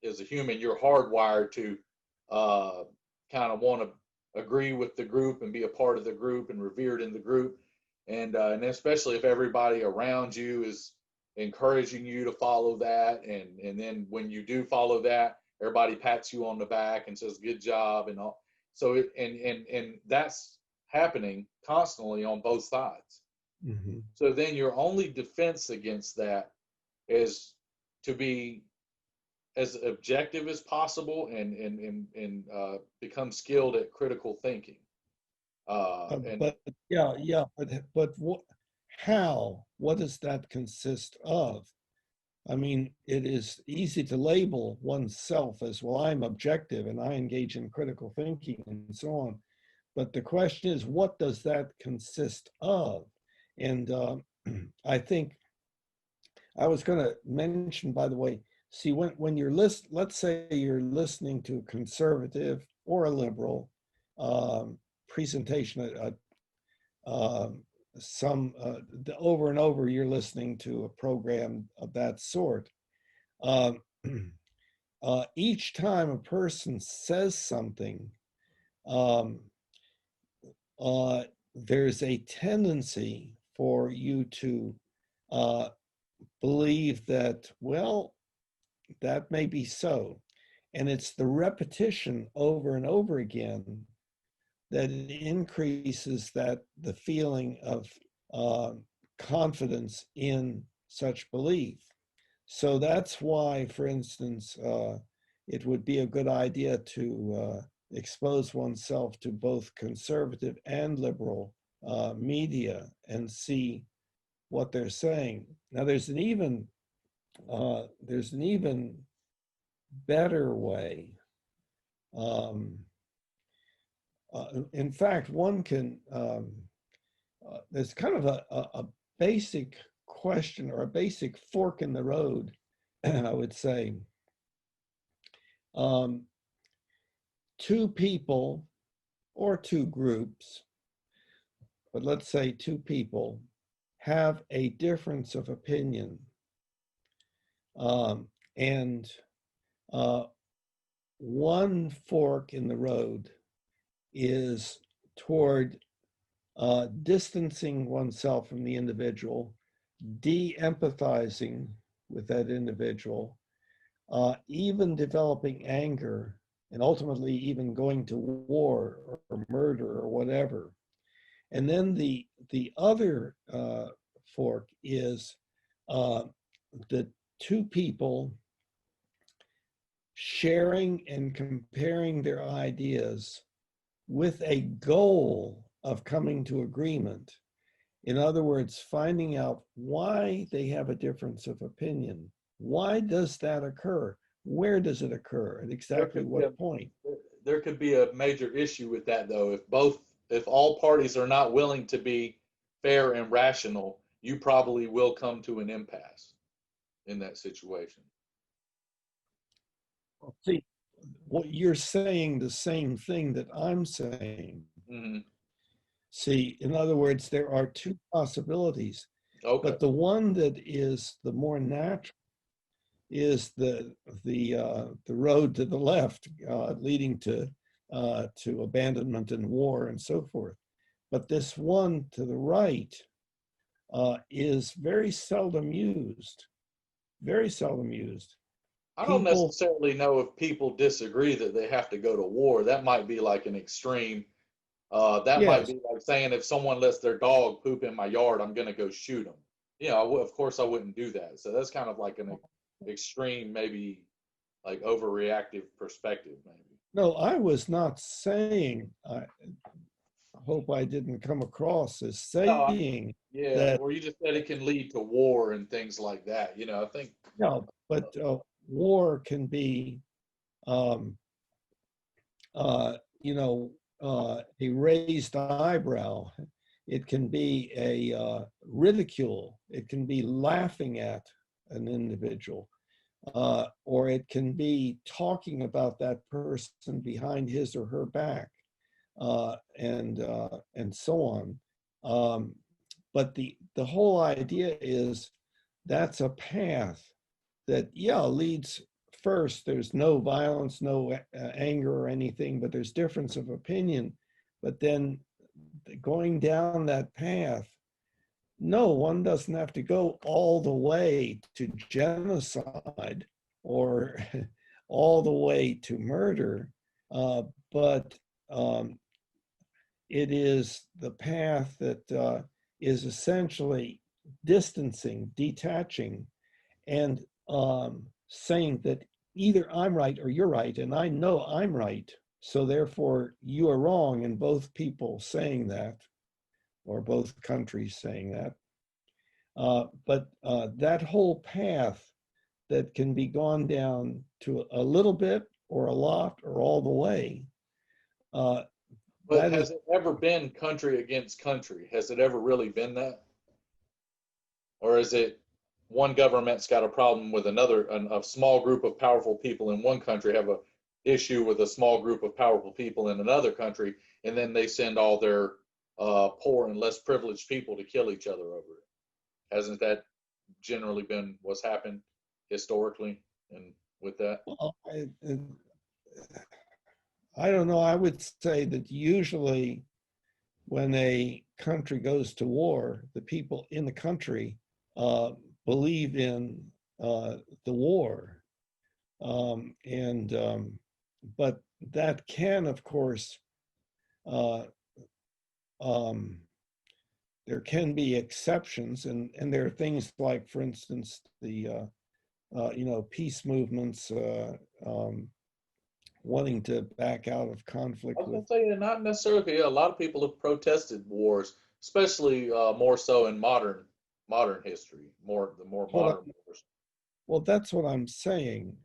as a human, you're hardwired to uh, kind of want to agree with the group and be a part of the group and revered in the group, and especially if everybody around you is encouraging you to follow that, and then when you do follow that, everybody pats you on the back and says good job and all. So and that's happening constantly on both sides. hmm So then your only defense against that is to be as objective as possible and become skilled at critical thinking. And but yeah, yeah, but what? How? What does that consist of? I mean, it is easy to label oneself as, well, I'm objective and I engage in critical thinking and so on. But the question is, what does that consist of? And I think I was going to mention, by the way, see, when you're let's say you're listening to a conservative or a liberal presentation, some over and over, you're listening to a program of that sort. Um, each time a person says something, um, uh, there's a tendency for you to uh, believe that, well, that may be so. And it's the repetition over and over again that increases the feeling of uh, confidence in such belief. So that's why, for instance, it would be a good idea to expose oneself to both conservative and liberal media and see what they're saying. Now, there's an even better way. Um, in fact, one can. There's kind of a basic question or a basic fork in the road, I would say. Um, two people or two groups, but let's say two people, have a difference of opinion. And one fork in the road is toward distancing oneself from the individual, de empathizing with that individual, even developing anger, and ultimately even going to war or murder or whatever. And then the other fork is uh, the two people sharing and comparing their ideas with a goal of coming to agreement. In other words, finding out why they have a difference of opinion. Why does that occur? Where does it occur? At there exactly could be a what point? there could be a major issue with that though. If all parties are not willing to be fair and rational, you probably will come to an impasse in that situation. See, what you're saying the same thing that I'm saying. Hmm. See, in other words, there are two possibilities, Okay. but the one that is the more natural is the road to the left, leading to abandonment and war and so forth. But this one to the right is very seldom used. Very seldom used. I don't People, necessarily know if people disagree that they have to go to war. That might be like an extreme. That might Yes. be like saying if someone lets their dog poop in my yard, I'm going to go shoot them. You know, of course I wouldn't do that. So that's kind of like an extreme, maybe like overreactive perspective, maybe. No, I was not saying, I hope I didn't come across as No, saying yeah, that, or you just said it can lead to war and things like that. You know, I think, no, but war can be, um, you know, a raised eyebrow. It can be a ridicule. It can be laughing at an individual. Or it can be talking about that person behind his or her back, and so on. But the whole idea is that's a path that, yeah, leads first. There's no violence, no anger or anything, but there's difference of opinion. But then going down that path, no, one doesn't have to go all the way to genocide or all the way to murder, but it is the path that is essentially distancing, detaching, and saying that either I'm right or you're right, and I know I'm right, so therefore you are wrong, and both people saying that, or both countries saying that. But that whole path that can be gone down to a little bit or a lot or all the way, but that is, has it ever been country against country? Has it ever really been that? Or is it one government's got a problem with another, a small group of powerful people in one country have a issue with a small group of powerful people in another country, and then they send all their poor and less privileged people to kill each other over it? Hasn't that generally been what's happened historically and with that? well, I don't know. I would say that usually when a country goes to war, the people in the country uh, believe in the war. And But that can, of course, uh, um, there can be exceptions, and there are things like, for instance, the peace movements wanting to back out of I conflict was with. gonna say not necessarily. Yeah, a lot of people have protested wars, especially more so in modern history, the more Well, modern wars. well, that's what I'm saying.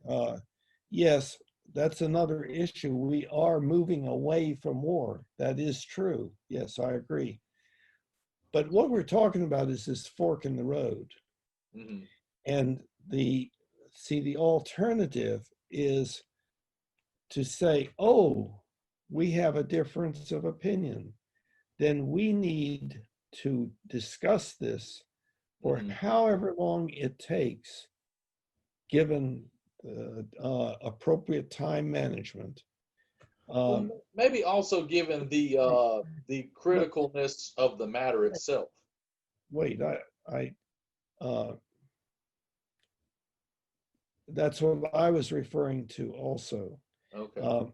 Yes, that's another issue. We are moving away from war. That is true. Yes, I agree. But what we're talking about is this fork in the road. Hmm. And the alternative is to say, oh, we have a difference of opinion. Then we need to discuss this for Hmm. however long it takes, given appropriate time management. Well, Um, maybe also given the no, criticalness of the matter itself. wait, I uh, that's what I was referring to also. Okay. Um,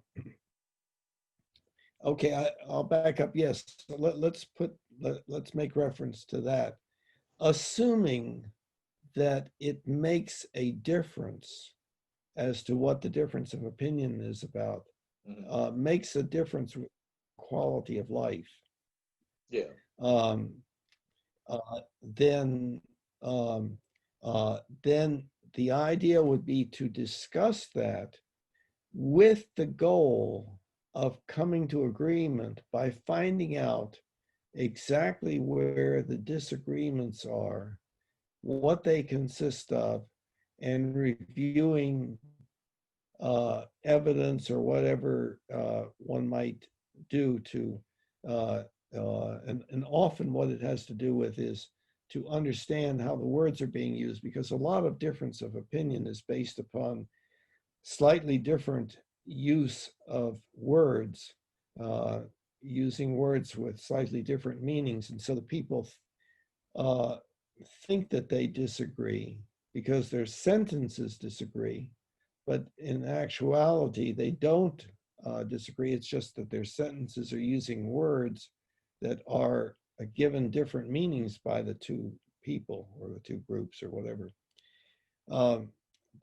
okay, I'll back up. Yes, let's make reference to that. Assuming that it makes a difference as to what the difference of opinion is about, Hmm. makes a difference with quality of life. Yeah. Um, uh, then um, then the idea would be to discuss that with the goal of coming to agreement by finding out exactly where the disagreements are, what they consist of, and reviewing evidence or whatever one might do to, and often what it has to do with is to understand how the words are being used, because a lot of difference of opinion is based upon slightly different use of words, uh, using words with slightly different meanings. And so the people uh, think that they disagree because their sentences disagree, but in actuality, they don't disagree. It's just that their sentences are using words that are given different meanings by the two people or the two groups or whatever. But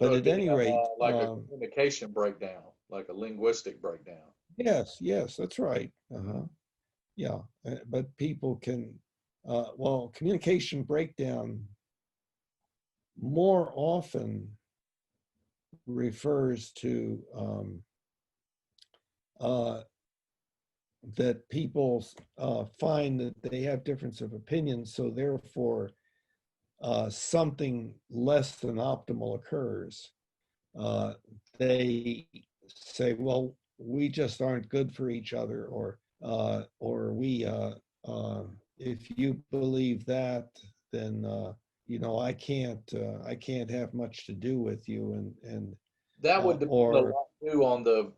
So at any rate, like a communication breakdown, like a linguistic breakdown. yes, that's right. Yeah, but people can, well, communication breakdown more often refers to that people find that they have difference of opinions, so therefore something less than optimal occurs. They say, well, we just aren't good for each other, or we, if you believe that, then I can't have much to do with you, and That would depend a or lot too on the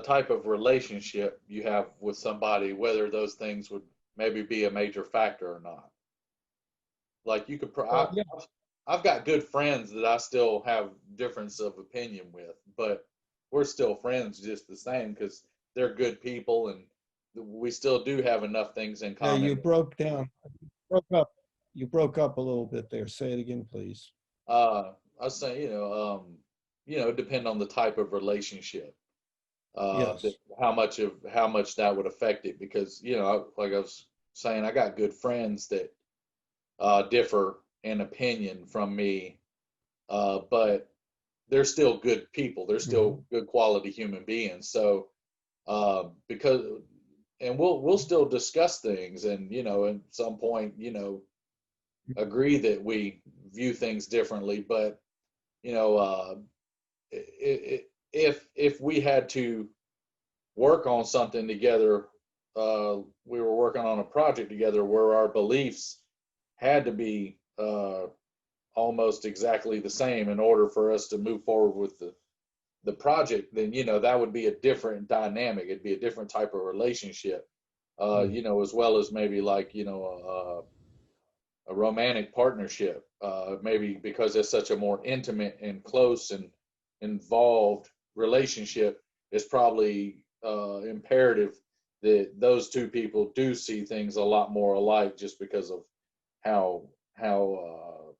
type of relationship you have with somebody, whether those things would maybe be a major factor or not. Like you could, yeah, I've got good friends that I still have difference of opinion with, but we're still friends just the same because they're good people and we still do have enough things in yeah, you common. broke down, broke up, you broke up a little bit there. Say it again, please. I was saying, depend on the type of relationship, Yes. how much that would affect it. Because like I was saying, I got good friends that differ in opinion from me, but they're still good people. They're Hmm. still good quality human beings. So because and we'll still discuss things, and at some point, agree that we view things differently. But you know, if we had to work on something together, we were working on a project together where our beliefs had to be almost exactly the same in order for us to move forward with the project, then that would be a different dynamic. It'd be a different type of relationship, as well as maybe like a romantic partnership, maybe because it's such a more intimate and close and involved relationship. It's probably imperative that those two people do see things a lot more alike, just because of how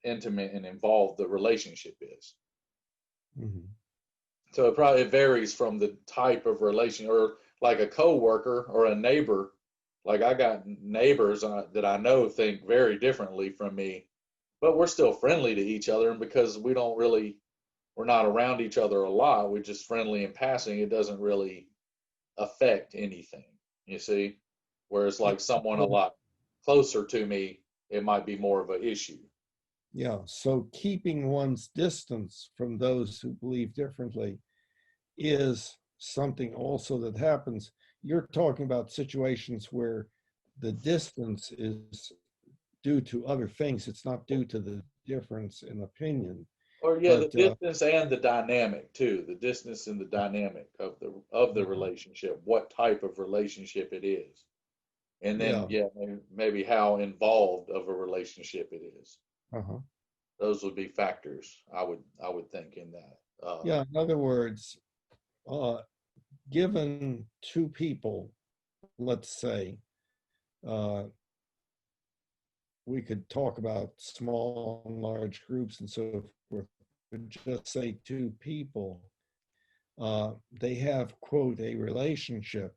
intimate and involved the relationship is. Hmm. So it varies from the type of relation, or like a coworker or a neighbor. Like I got neighbors that I know think very differently from me, but we're still friendly to each other. And because we're not around each other a lot, we're just friendly in passing. It doesn't really affect anything, you see. Whereas Yeah. like someone a So, lot closer to me, it might be more of an issue. yeah. So keeping one's distance from those who believe differently is something also that happens. You're talking about situations where the distance is due to other things. It's not due to the difference in opinion. Or yeah, the But distance and the dynamic too. The distance and the dynamic of the relationship. What type of relationship it is, and then yeah, yeah, maybe how involved of a relationship it is. uh-huh. Those would be factors I would think in that. Yeah. In other words, uh, given two people, let's say, uh, we could talk about small and large groups and so forth, but just say two people, they have, quote, a relationship,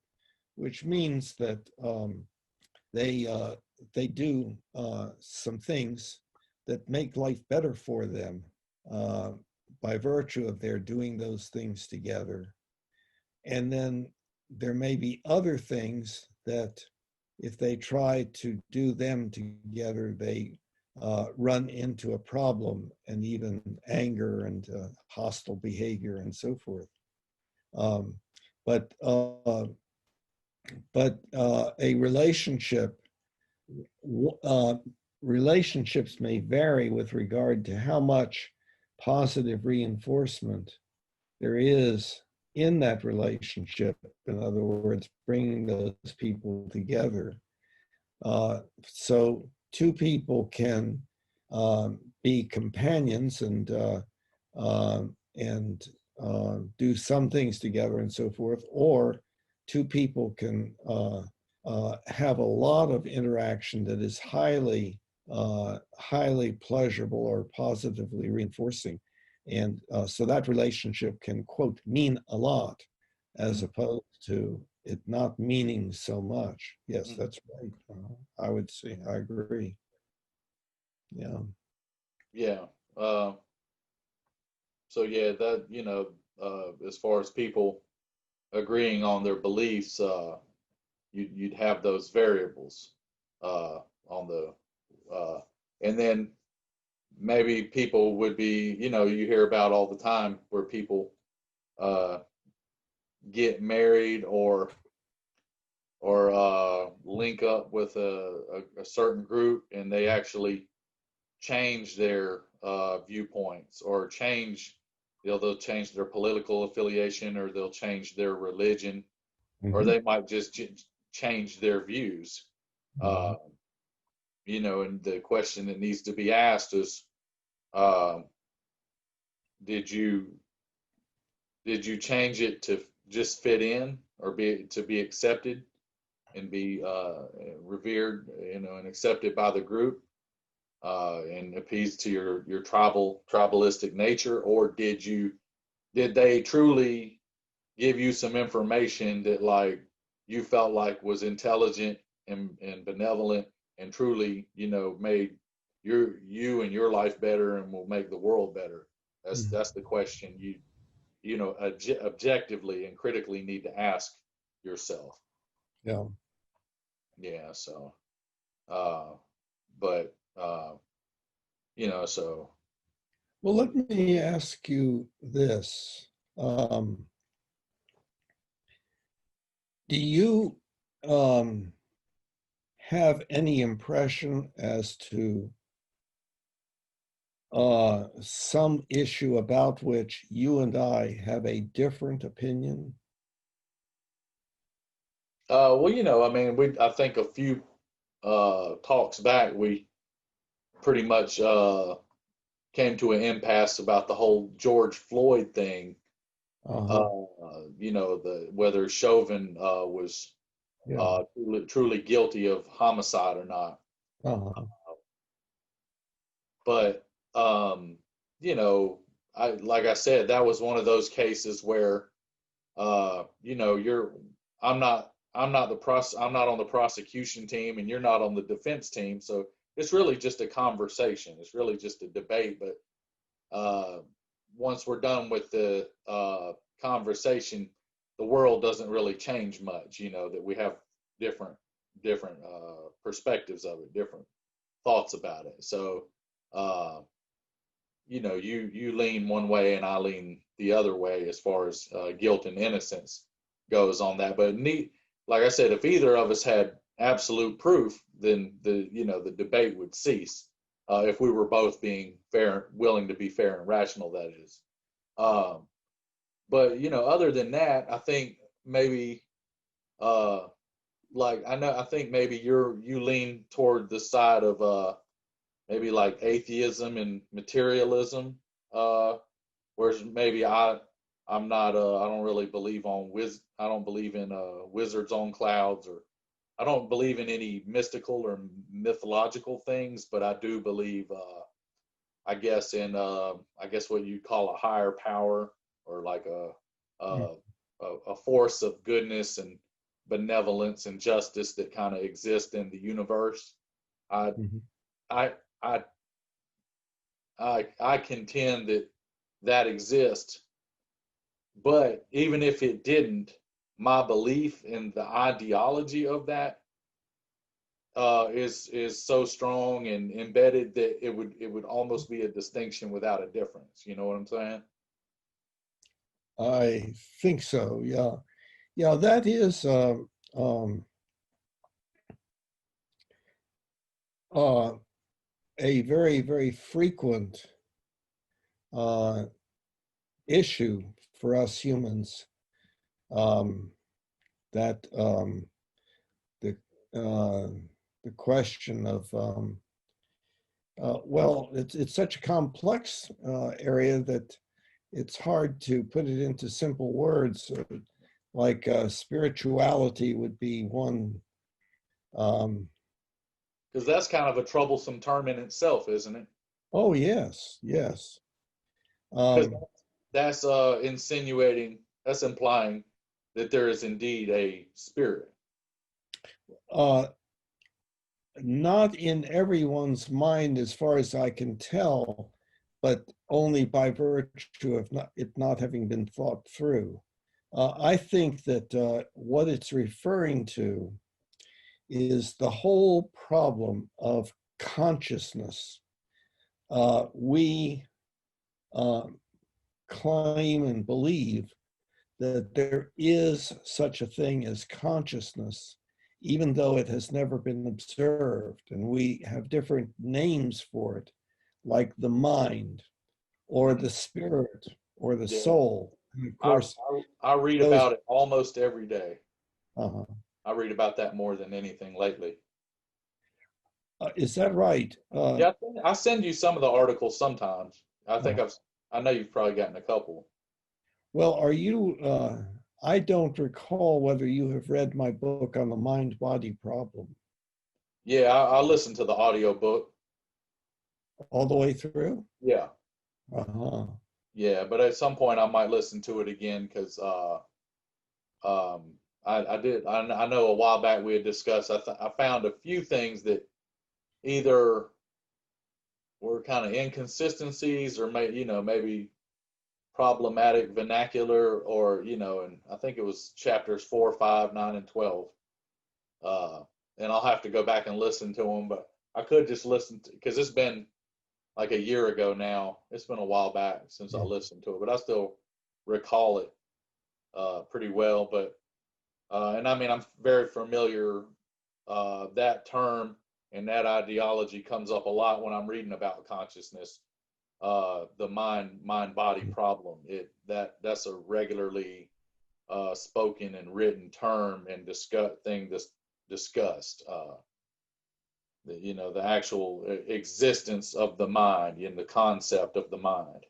which means that they they do some things that make life better for them uh, by virtue of their doing those things together. And then there may be other things that if they try to do them together, they run into a problem and even anger and hostile behavior and so forth. Um, but uh, but a relationship, uh, relationships may vary with regard to how much positive reinforcement there is in that relationship. In other words, bringing those people together. So two people can be companions and do some things together and so forth, or two people can have a lot of interaction that is highly pleasurable or positively reinforcing. And so that relationship can, quote, mean a lot, as opposed to it not meaning so much. Yes, that's right. I would say, I agree. Yeah. Yeah. So yeah, that, as far as people agreeing on their beliefs, you'd have those variables on the, and then maybe people would be, you hear about all the time where people get married or link up with a certain group, and they actually change their viewpoints, or change, they'll change their political affiliation, or they'll change their religion, or they might just change their views. And the question that needs to be asked is, did you change it to just fit in, or be accepted and be revered, and accepted by the group, and appease to your tribalistic nature? Or did they truly give you some information that, like, you felt like was intelligent and benevolent, and truly, made you and your life better, and will make the world better? That's the question objectively and critically need to ask yourself. Yeah. Yeah. So, but so. Well, let me ask you this. Do you have any impression as to some issue about which you and I have a different opinion? Well, I mean, I think a few talks back, we pretty much came to an impasse about the whole George Floyd thing. Whether Chauvin was truly guilty of homicide or not. But like I said, that was one of those cases where I'm not on the prosecution team, and you're not on the defense team, so it's really just a conversation. It's really just a debate. But once we're done with the conversation, the world doesn't really change much. That we have different perspectives of it, different thoughts about it. So you lean one way and I lean the other way as far as guilt and innocence goes on that. But like I said, if either of us had absolute proof, then the debate would cease. If we were both being fair, willing to be fair and rational, that is. But other than that, I think maybe I think maybe you lean toward the side of maybe like atheism and materialism, whereas maybe I'm not I don't really believe I don't believe in wizards on clouds, or I don't believe in any mystical or mythological things, but I do believe I guess in I guess what you'd call a higher power, or like a force of goodness and benevolence and justice that kind of exists in the universe. I contend that exists, but even if it didn't, my belief in the ideology of that is so strong and embedded that it would almost be a distinction without a difference. You know what I'm saying? I think so. Yeah. Yeah, that is a very, very frequent issue for us humans, that the question of well, it's such a complex area that it's hard to put it into simple words. Like spirituality would be one. Um, Because that's kind of a troublesome term in itself, isn't it? oh yes, yes. Because Um, that's insinuating, that's implying that there is indeed a spirit. uh, Not in everyone's mind, as far as I can tell, but only by virtue of it not having been thought through. I think that what it's referring to is the whole problem of consciousness. We claim and believe that there is such a thing as consciousness, even though it has never been observed. And we have different names for it, like the mind or the spirit or the Yeah. soul. And of I, course, I read those. about it almost every day. Uh-huh. I read about that more than anything lately. Is that right? Yeah, I send you some of the articles sometimes. I think Uh, I know you've probably gotten a couple. well, are you? I don't recall whether you have read my book on the mind-body problem Yeah, I listen to the audio book. all the way through. Yeah, Uh-huh. yeah, but at some point I might listen to it again because I know a while back we had discussed. I found a few things that either were kind of inconsistencies or maybe problematic vernacular or and I think it was chapters 4, 5, 9, and 12. Uh, and I'll have to go back and listen to them, but I could just listen to because it's been like a year ago now. It's been a while back since I listened to it, but I still recall it pretty well. But and I mean, I'm very familiar. That term and that ideology comes up a lot when I'm reading about consciousness. The mind body problem. That's a regularly spoken and written term and discussed. The actual existence of the mind and the concept of the mind.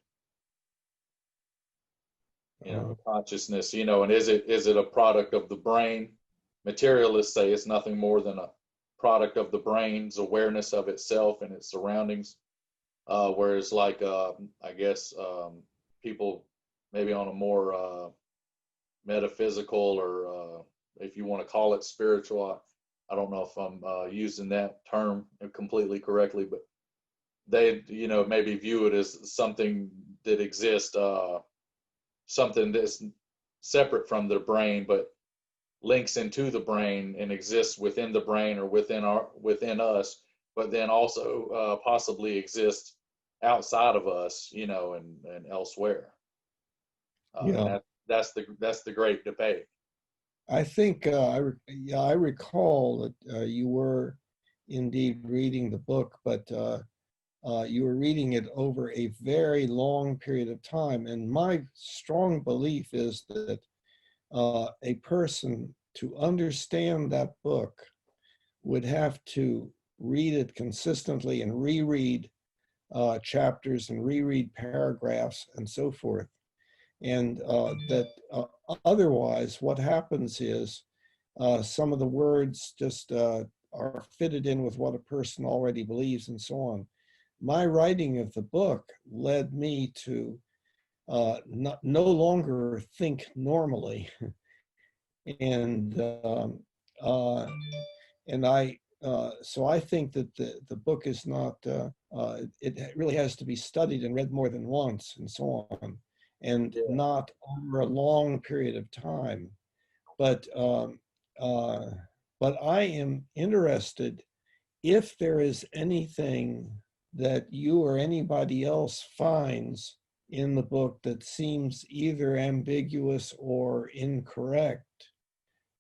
The consciousness. And is it a product of the brain? Materialists say it's nothing more than a product of the brain's awareness of itself and its surroundings. Whereas, like, I guess people maybe on a more metaphysical or if you want to call it spiritual, I don't know if I'm using that term completely correctly, but they, maybe view it as something that exists, something that's separate from the brain, but links into the brain and exists within the brain or within us, but then also possibly exists outside of us, and elsewhere. And Yeah. that's the great debate. I think I recall that you were indeed reading the book, but you were reading it over a very long period of time. And my strong belief is that a person to understand that book would have to read it consistently and reread chapters and reread paragraphs and so forth. And that otherwise, what happens is some of the words just are fitted in with what a person already believes and so on. My writing of the book led me to no longer think normally. and uh, and so I think that the book is not, it really has to be studied and read more than once and so on, and not over a long period of time. But uh, but I am interested if there is anything that you or anybody else finds in the book that seems either ambiguous or incorrect.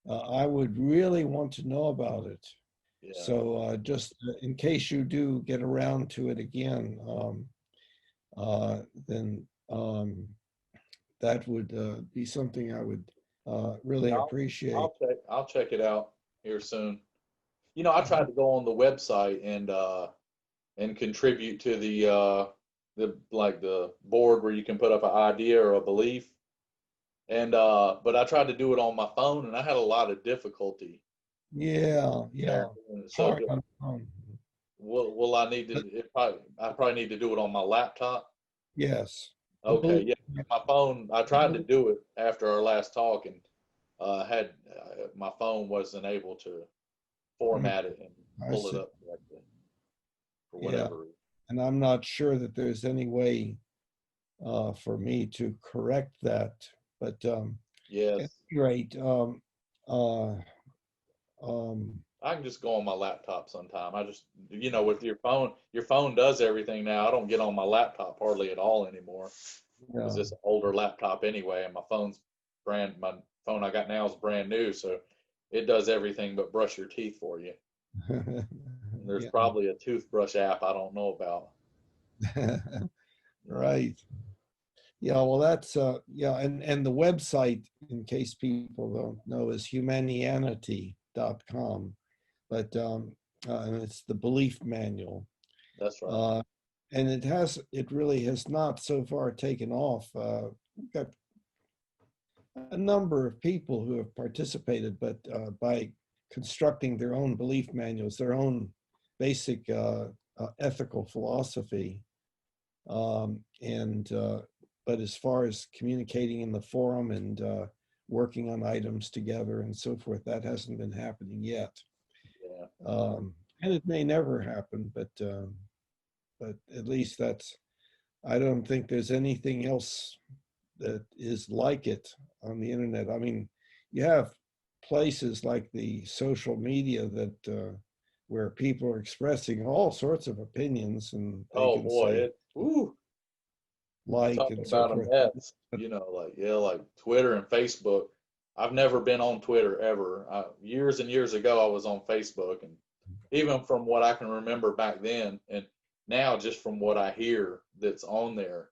I would really want to know about it. Yeah. So just in case you do get around to it again, then that would be something I would really appreciate. I'll check it out here soon. I tried to go on the website and contribute to the board where you can put up an idea or a belief. And but I tried to do it on my phone, and I had a lot of difficulty Yeah, there. yeah. So Hard on the phone. will I need to? I probably need to do it on my laptop. Yes. The Okay, belief, yeah. My phone. I tried to do it after our last talk, and had my phone wasn't able to format it and I pull it see. up correctly for Yeah. whatever reason. And I'm not sure that there's any way for me to correct that. But at Yes, any rate, uh, um, I can just go on my laptop sometime. I just, with your phone does everything now. I don't get on my laptop hardly at all anymore because yeah. it's an older laptop anyway, and my phone I got now is brand new, so it does everything but brush your teeth for you. And there's Yeah. probably a toothbrush app I don't know about. Yeah. Right. Yeah, well, that's yeah, and the website, in case people don't know, is humanianity.com, but and it's the belief manual, That's right. uh, and it really has not so far taken off. We've got a number of people who have participated, but by constructing their own belief manuals, their own basic ethical philosophy, and but as far as communicating in the forum and working on items together and so forth, that hasn't been happening yet. Yeah. And it may never happen, but at least that's. I don't think there's anything else that is like it on the internet. I mean, you have places like the social media that where people are expressing all sorts of opinions, and they Oh can boy, say woo, like talk and so about a forth. mess. But Like Twitter and Facebook. I've never been on Twitter ever. Years and years ago, I was on Facebook, and even from what I can remember back then, and now just from what I hear that's on there,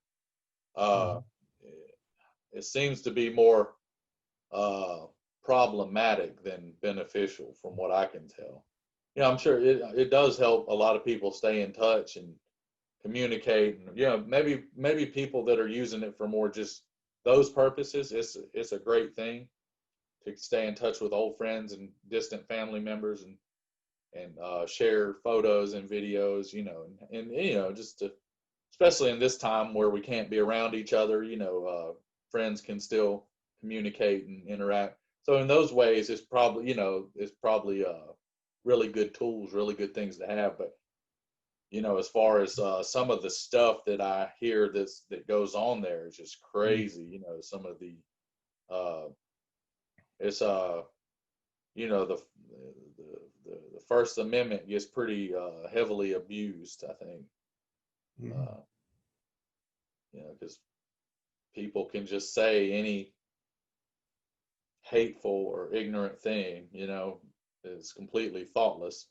uh, it seems to be more uh, problematic than beneficial, from what I can tell. Yeah, I'm sure it does help a lot of people stay in touch and communicate, and maybe people that are using it for more just those purposes, it's a great thing to stay in touch with old friends and distant family members, and share photos and videos, and just to, especially in this time where we can't be around each other, friends can still communicate and interact. So in those ways, it's probably really good tools, really good things to have. But as far as some of the stuff that I hear that goes on there is just crazy. Some of the uh, it's the First Amendment gets pretty heavily abused, I think. Uh, because people can just say any hateful or ignorant thing, is completely thoughtless.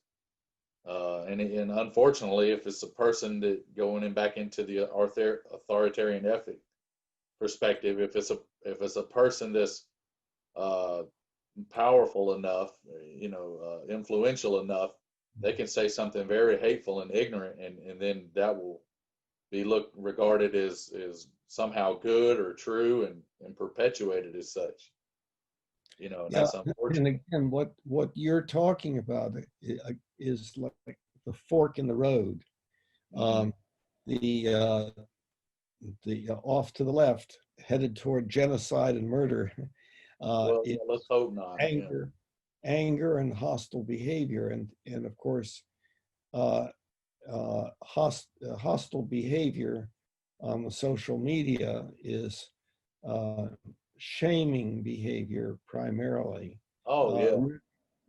And unfortunately, if it's a person that going in back into the authoritarian ethic perspective, if it's a person that's uh, powerful enough, influential enough, they can say something very hateful and ignorant, and then that will be regarded as somehow good or true, and perpetuated as such. And yeah, that's and unfortunate. again, what you're talking about is like the fork in the road. Hmm. Um, the off to the left, headed toward genocide and murder, Well, is yeah, let's hope not. Yeah. anger, anger and hostile behavior, and of course, uh, hostile behavior on the social media is uh, shaming behavior primarily, Oh uh, yeah,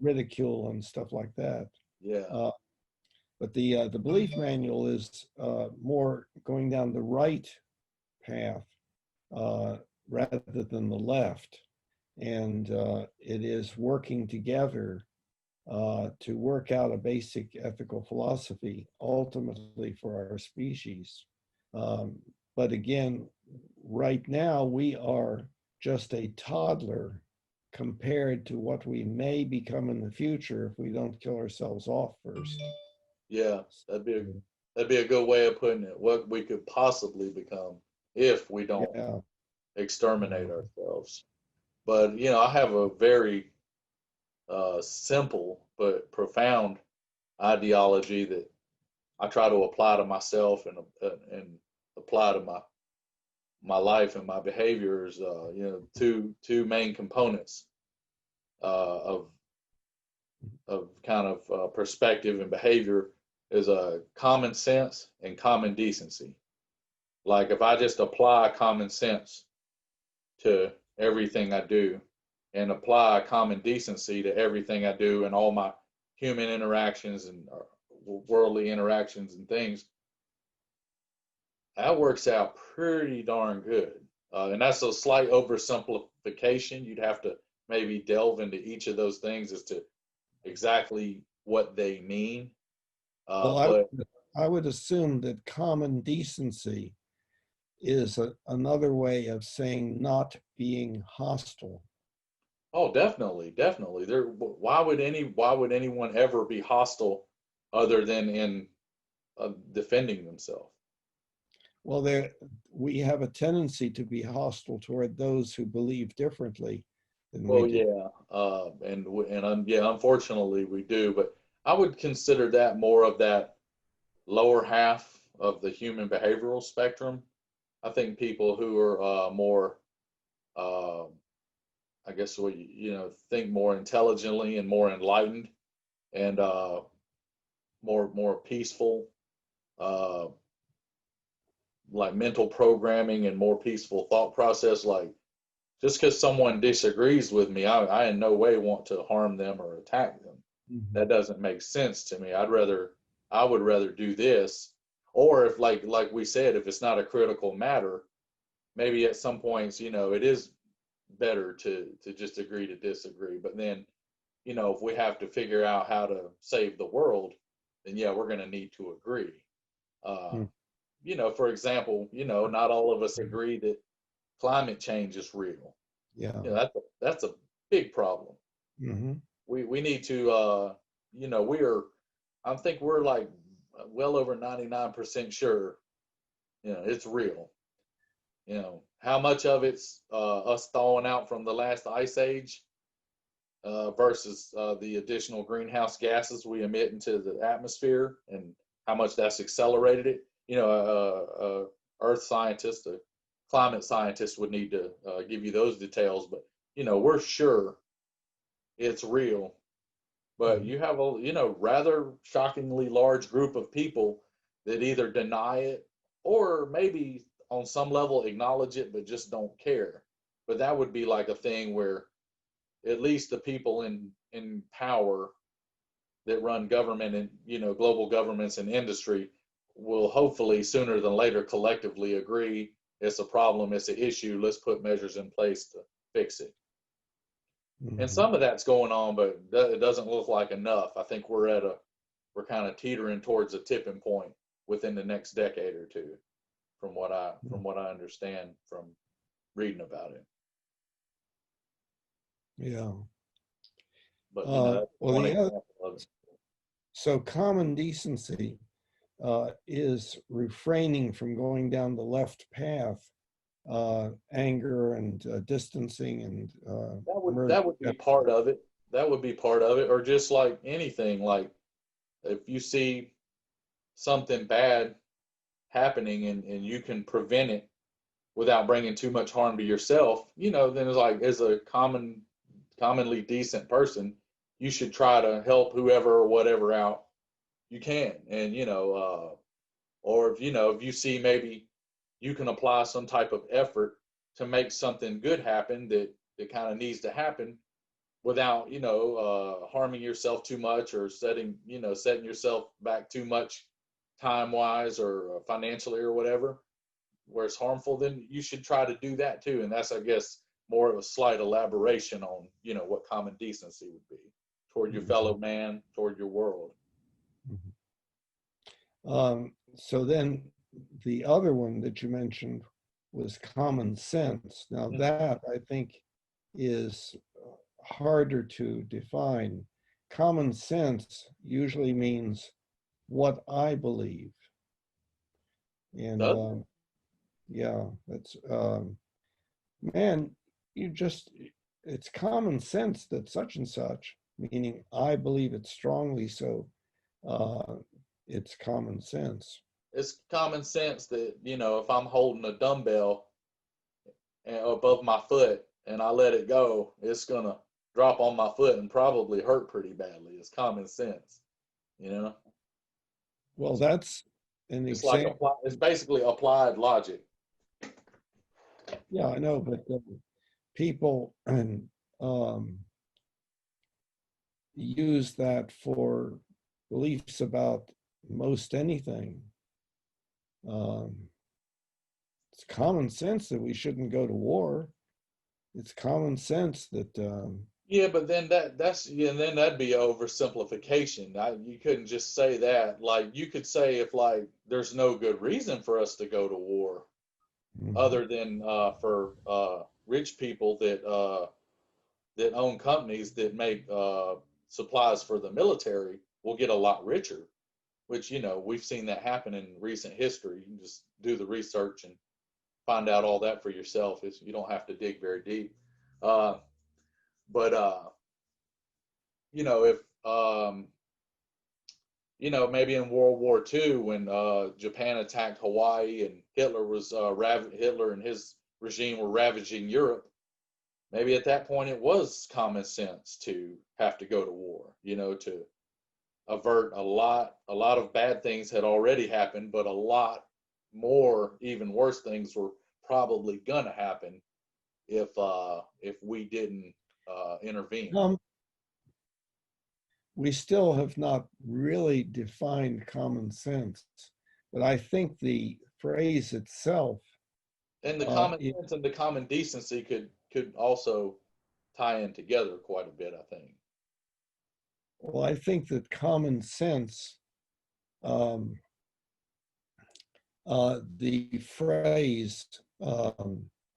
ridicule and stuff like that. yeah. Uh, but the belief manual is more going down the right path rather than the left, and it is working together to work out a basic ethical philosophy ultimately for our species. Um, but again, right now we are just a toddler compared to what we may become in the future if we don't kill ourselves off first. Yeah, that'd be that'd be a good way of putting it. What we could possibly become if we don't Yeah. exterminate ourselves. But I have a very simple but profound ideology that I try to apply to myself and apply to my life and my behaviors. Two main components of kind of perspective and behavior is common sense and common decency. Like if I just apply common sense to everything I do and apply common decency to everything I do and all my human interactions and worldly interactions and things, that works out pretty darn good. And that's a slight oversimplification. You'd have to maybe delve into each of those things as to exactly what they mean. Well, I would assume that common decency is another way of saying not being hostile. Oh, definitely, definitely. Why would anyone ever be hostile other than in defending themselves? Well, we have a tendency to be hostile toward those who believe differently than Well, we do. yeah, yeah, unfortunately we do, but I would consider that more of that lower half of the human behavioral spectrum. I think people who are more, uh, I guess, think more intelligently and more enlightened and more peaceful, uh, like mental programming and more peaceful thought process. Like just because someone disagrees with me, I in no way want to harm them or attack them. Mhm. That doesn't make sense to me. I would rather do this, or if like we said, if it's not a critical matter, maybe at some points, it is better to just agree to disagree. But then, if we have to figure out how to save the world, then yeah, we're going to need to agree. Uh, Mm. for example, not all of us agree that climate change is real. Yeah. That's a big problem. Mm-hmm. We need to we are I think we're like well over 99% sure it's real. How much of it's us thawing out from the last ice age versus the additional greenhouse gases we emit into the atmosphere and how much that's accelerated it. Earth scientist, a climate scientist would need to give you those details, but we're sure it's real. But you have a rather shockingly large group of people that either deny it or maybe on some level acknowledge it but just don't care. But that would be like a thing where at least the people in power that run government and global governments and industry will hopefully sooner than later collectively agree it's a problem, it's an issue, let's put measures in place to fix it. And Mm-hmm. some of that's going on, but it doesn't look like enough. I think we're kind of teetering towards a tipping point within the next decade or two, from what I understand from reading about it. Yeah. But that's Well, one example of it. so common decency is refraining from going down the left path, anger and distancing and That would be part of it. That would be part of it, or just like anything, like if you see something bad happening and you can prevent it without bringing too much harm to yourself, then it's like as a commonly decent person, you should try to help whoever or whatever out you can. And or if you see maybe you can apply some type of effort to make something good happen that kind of needs to happen without harming yourself too much or setting yourself back too much time wise or financially or whatever where it's harmful, then you should try to do that too. And that's, I guess, more of a slight elaboration on what common decency would be toward your fellow man, toward your world. So then the other one that you mentioned was common sense. Now that I think is harder to define. Common sense usually means what I believe. And Does yeah, that's man, you just it's common sense that such and such, meaning I believe it strongly, so uh, it's common sense. it's common sense that, if I'm holding a dumbbell above my foot and I let it go, it's gonna drop on my foot and probably hurt pretty badly. It's common sense, you know. Well, that's an It's like example. it's basically applied logic. Yeah, I know, but people um, use that for beliefs about most anything. Um, it's common sense that we shouldn't go to war. It's common sense that Yeah, but then then that'd be oversimplification. You couldn't just say that. Like you could say if like there's no good reason for us to go to war mhm. other than for rich people that own companies that make supplies for the military will get a lot richer, which we've seen that happen in recent history. You can just do the research and find out all that for yourself. You don't have to dig very deep. Uh, but if maybe in World War II when Japan attacked Hawaii and Hitler and his regime were ravaging Europe, maybe at that point it was common sense to have to go to war, to avert a lot of bad things had already happened, but a lot more even worse things were probably gonna happen if we didn't intervene. um, we still have not really defined common sense. But I think the phrase itself, And the common it, sense and the common decency could also tie in together quite a bit, I think. well, I think that common sense, um, the phrase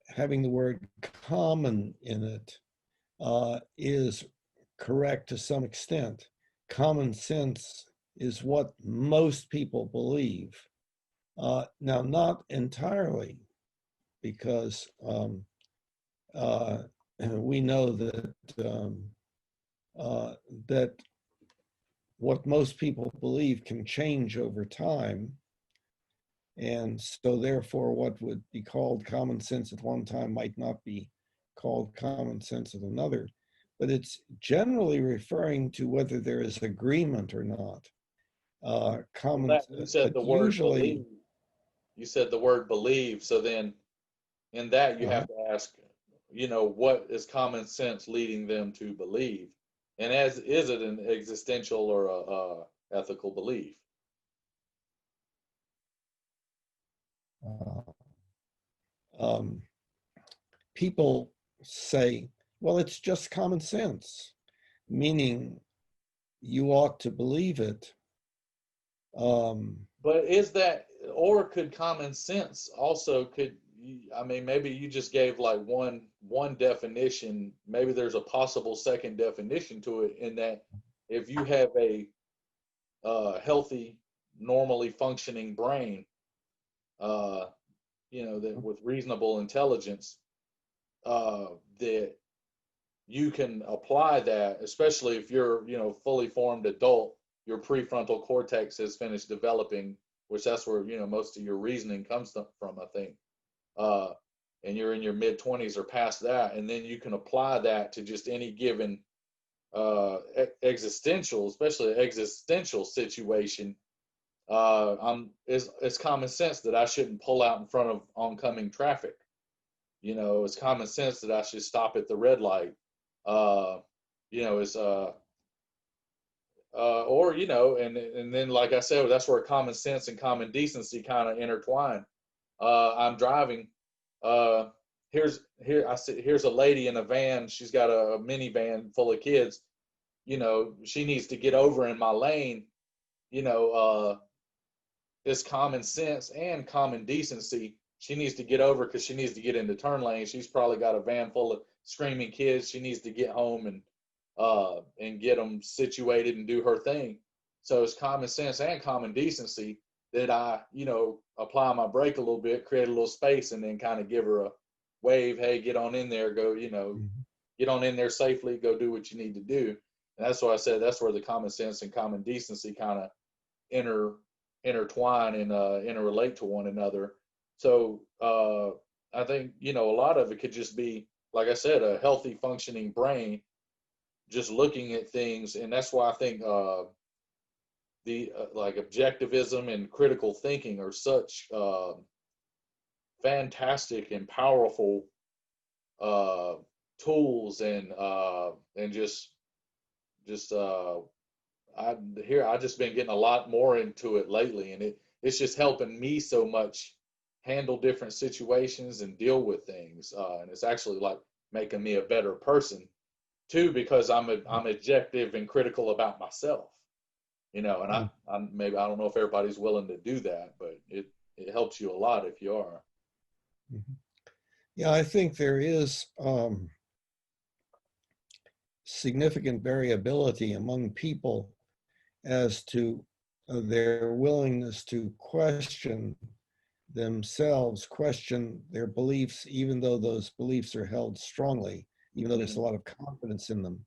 having the word common in it is correct to some extent. Common sense is what most people believe. Now, not entirely, because we know um, uh, that what most people believe can change over time. And so, therefore, what would be called common sense at one time might not be called common sense at another. But it's generally referring to whether there is agreement or not. Well, Common, that you said the word usually, believe. You said the word believe. So then in that you uh, have to ask, what is common sense leading them to believe? And as is it an existential or a ethical belief? uh, um, people say, well, it's just common sense, meaning you ought to believe it. Um, But is that, or could common sense also I mean, maybe you just gave like one definition. Maybe there's a possible second definition to it in that if you have a healthy, normally functioning brain, uh, that with reasonable intelligence, that you can apply that, especially if you're, fully formed adult, your prefrontal cortex has finished developing, which that's where, most of your reasoning comes from, I think. Uh, and you're in your mid 20s or past that, and then you can apply that to just any given existential, especially existential situation. It's common sense that I shouldn't pull out in front of oncoming traffic. It's common sense that I should stop at the red light. Uh, it's or and then like I said, that's where common sense and common decency kind of intertwine. I'm driving. Uh, here's a lady in a van. She's got a minivan full of kids. She needs to get over in my lane. You know, it's common sense and common decency. She needs to get over because she needs to get into turn lane. She's probably got a van full of screaming kids. She needs to get home and get them situated and do her thing. So it's common sense and common decency that I, apply my brake a little bit, create a little space, and then kind of give her a wave. Hey, get on in there, go, get on in there safely, go do what you need to do. And that's why I said that's where the common sense and common decency kind of intertwine and interrelate to one another. So I think, a lot of it could just be, like I said, a healthy functioning brain, just looking at things. And that's why I think the like objectivism and critical thinking are such fantastic and powerful tools, and just I just been getting a lot more into it lately, and it's just helping me so much handle different situations and deal with things, and it's actually like making me a better person too, because I'm objective and critical about myself, and I maybe, I don't know if everybody's willing to do that, but it helps you a lot if you are. Yeah, I think there is significant variability among people as to their willingness to question themselves, question their beliefs, even though those beliefs are held strongly, even though there's a lot of confidence in them.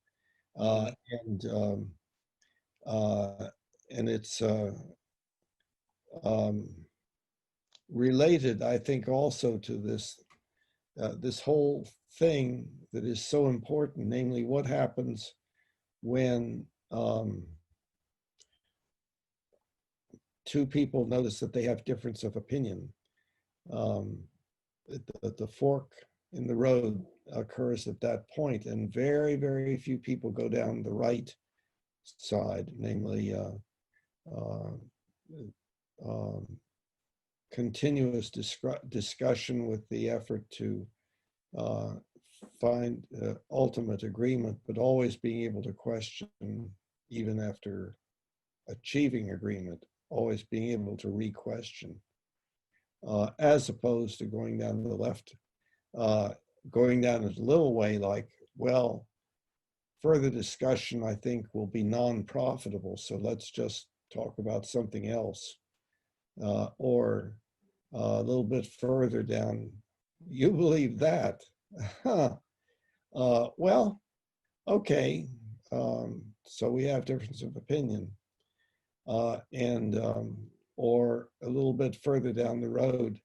And it's related, I think, also to this whole thing that is so important, namely what happens when two people notice that they have difference of opinion. The fork in the road occurs at that point, and very, very few people go down the right side, namely continuous discussion with the effort to find ultimate agreement, but always being able to question even after achieving agreement, always being able to re-question, as opposed to going down the left, going down a little way like, well, further discussion, I think, will be non-profitable, so let's just talk about something else. Or a little bit further down, you believe that? Huh. Well, okay, so we have difference of opinion. Or a little bit further down the road,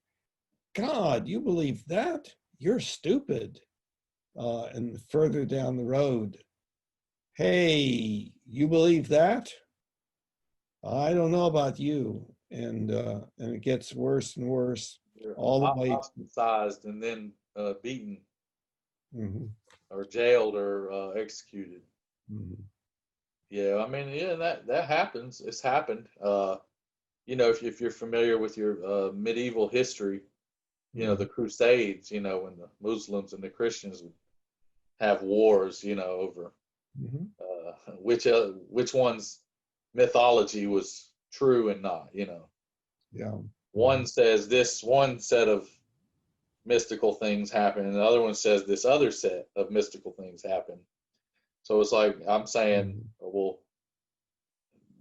God, you believe that? You're stupid. And further down the road, hey, you believe that? I don't know about you. And it gets worse and worse. You're all the way ostracized and then beaten, or jailed or executed. Yeah, I mean, yeah, that happens. It's happened. If you're familiar with your medieval history, the Crusades, when the Muslims and the Christians would have wars, over which one's mythology was true and not, Yeah. One says this one set of mystical things happen, and the other one says this other set of mystical things happen. So it's like I'm saying, well,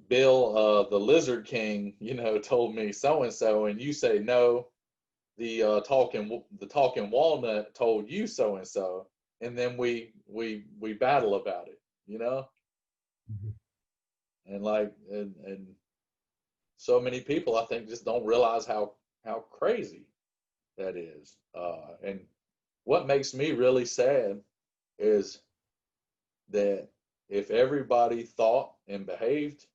Bill, the Lizard King, told me so and so, and you say no. The talking walnut told you so and so, and then we battle about it, and so many people, I think, just don't realize how crazy that is. And what makes me really sad is that if everybody thought and behaved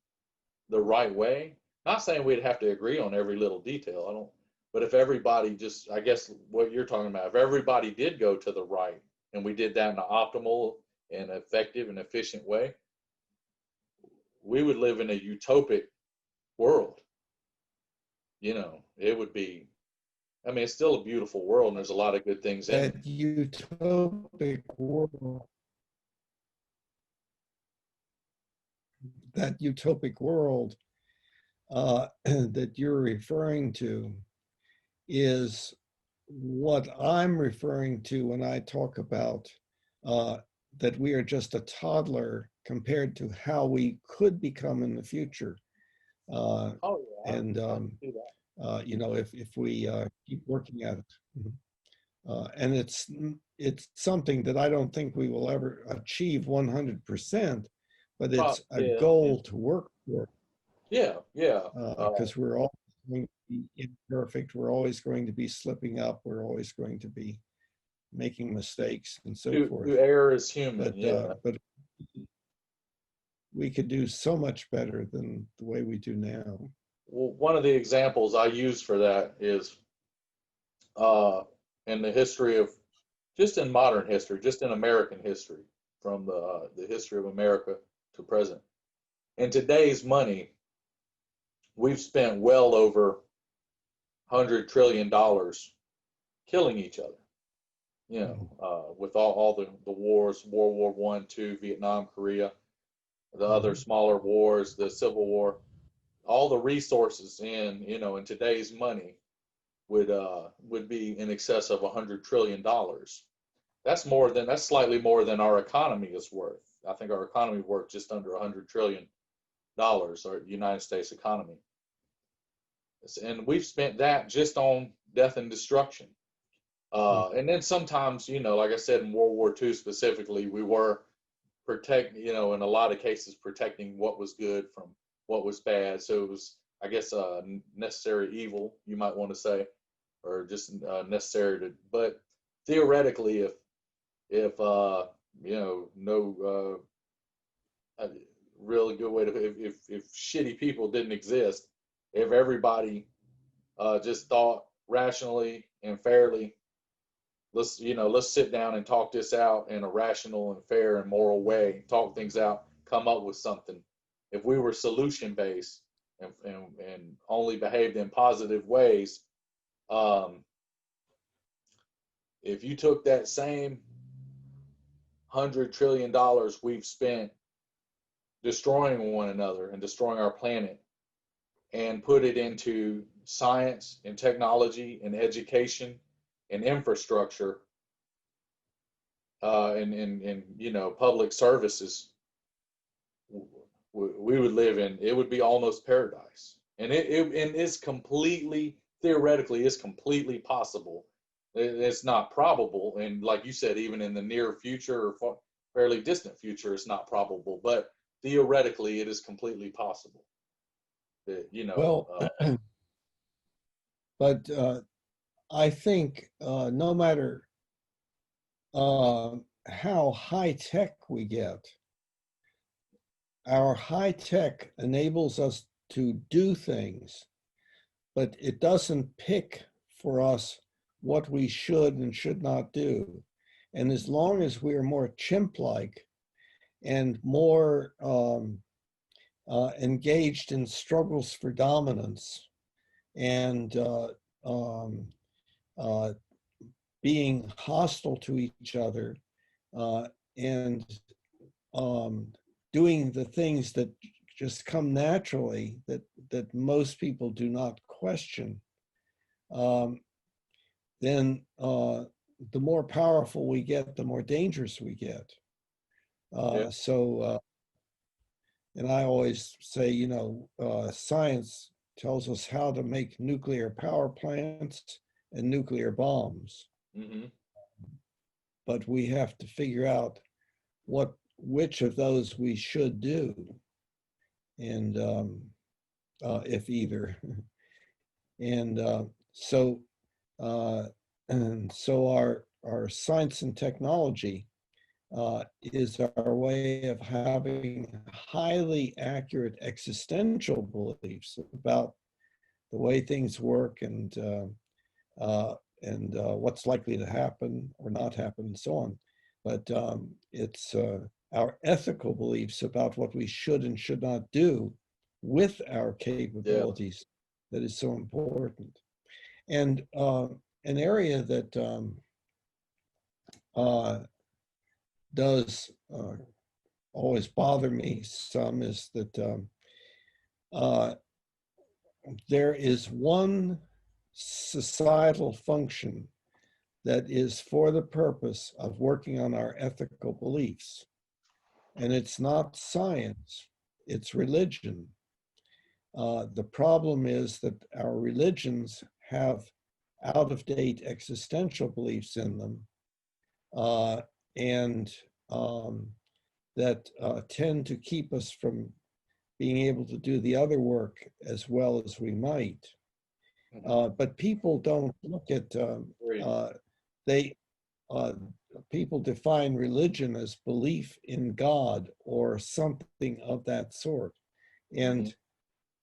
the right way, not saying we'd have to agree on every little detail, but if everybody just, I guess what you're talking about, if everybody did go to the right and we did that in an optimal and effective and efficient way, we would live in a utopic world. It would be, I mean, it's still a beautiful world and there's a lot of good things in it. That utopic world, that you're referring to is what I'm referring to when I talk about that we are just a toddler compared to how we could become in the future. Oh and see that. if we keep working at it. Mhm. And it's something that I don't think we will ever achieve 100%, but it's a Yeah, goal to work for, yeah. because we're all going to be imperfect. We're always going to be slipping up. We're always going to be making mistakes and so forth. To err is human. But Yeah. but we could do so much better than the way we do now. Well, one of the examples I use for that is in the history of, just in modern history, just in American history, from the history of America to present. In today's money, we've spent well over $100 trillion killing each other. With all the wars, World War One, Two, Vietnam, Korea, the other smaller wars, the Civil War, all the resources in today's money would be in excess of $100 trillion. That's slightly more than our economy is worth. I think our economy is worth just under $100 trillion, our United States economy. And we've spent that just on death and destruction. And then sometimes, like I said, in World War II specifically, we were in a lot of cases, protecting what was good from what was bad. So it was, I guess, necessary evil, you might want to say, or just necessary to. But theoretically, if no a really good way to, if shitty people didn't exist, if everybody just thought rationally and fairly, let's sit down and talk this out in a rational and fair and moral way, talk things out, come up with something. If we were solution based and only behaved in positive ways, if you took that same $100 trillion we've spent destroying one another and destroying our planet and put it into science and technology and education and infrastructure, and public services, we would live in, it would be almost paradise. And it is completely, theoretically, is completely possible. It's not probable, and like you said, even in the near future or fairly distant future, it's not probable, but theoretically it is completely possible that, but I think no matter how high tech we get, our high tech enables us to do things, but it doesn't pick for us what we should and should not do. And as long as we are more chimp-like and more engaged in struggles for dominance and being hostile to each other and doing the things that just come naturally, that most people do not question, then the more powerful we get, the more dangerous we get. So, and I always say, science tells us how to make nuclear power plants and nuclear bombs. Mm-hmm. But we have to figure out which of those we should do, and if either. And so our science and technology is our way of having highly accurate existential beliefs about the way things work and what's likely to happen or not happen and so on. But it's our ethical beliefs about what we should and should not do with our capabilities that is so important. And an area that does always bother me some is that there is one societal function that is for the purpose of working on our ethical beliefs. And it's not science, it's religion. The problem is that our religions have out-of-date existential beliefs in them, and that tend to keep us from being able to do the other work as well as we might. But people don't look at, they, people define religion as belief in God or something of that sort. And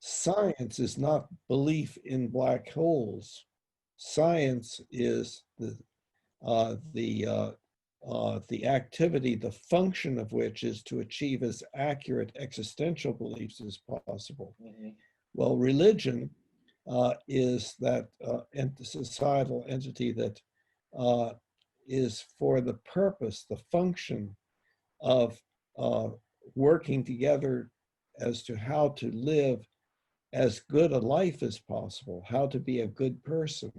science is not belief in black holes. Science is the activity, the function of which is to achieve as accurate existential beliefs as possible. Well, religion is that societal entity that is for the purpose, the function of working together as to how to live as good a life as possible, how to be a good person,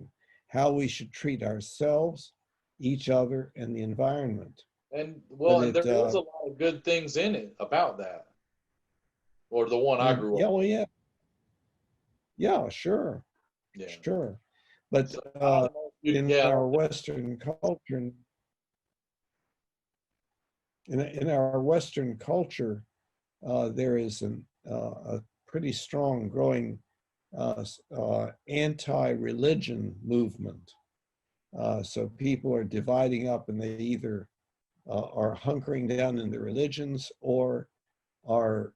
how we should treat ourselves, each other, and the environment. And well, and there is a lot of good things in it about that, or the one I grew up. Yeah, well, yeah, sure, sure. But in our Western culture, in our Western culture, there is a pretty strong growing anti-religion movement. So people are dividing up, and they either are hunkering down in the religions or are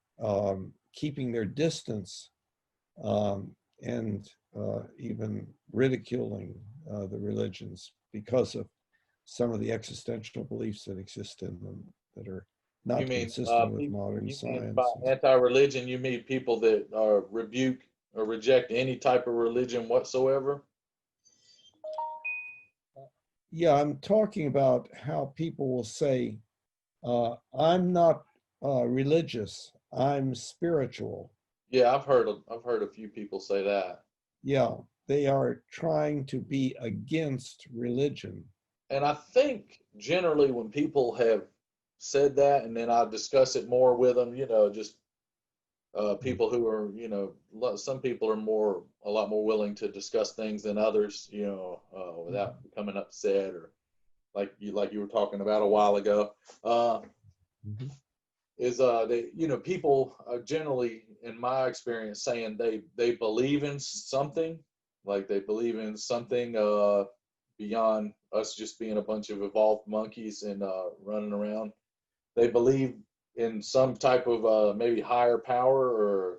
keeping their distance and even ridiculing the religions because of some of the existential beliefs that exist in them that are not consistent with modern science. By anti-religion, you mean people that rebuke or reject any type of religion whatsoever? Yeah, I'm talking about how people will say, I'm not religious, I'm spiritual. Yeah, I've heard a few people say that. Yeah, they are trying to be against religion. And I think generally when people have said that, and then I discuss it more with them, just people who are, some people are a lot more willing to discuss things than others, without becoming upset, or like you were talking about a while ago. Is they, people generally, in my experience, saying they believe in something, like they believe in something beyond us just being a bunch of evolved monkeys and running around. They believe in some type of maybe higher power or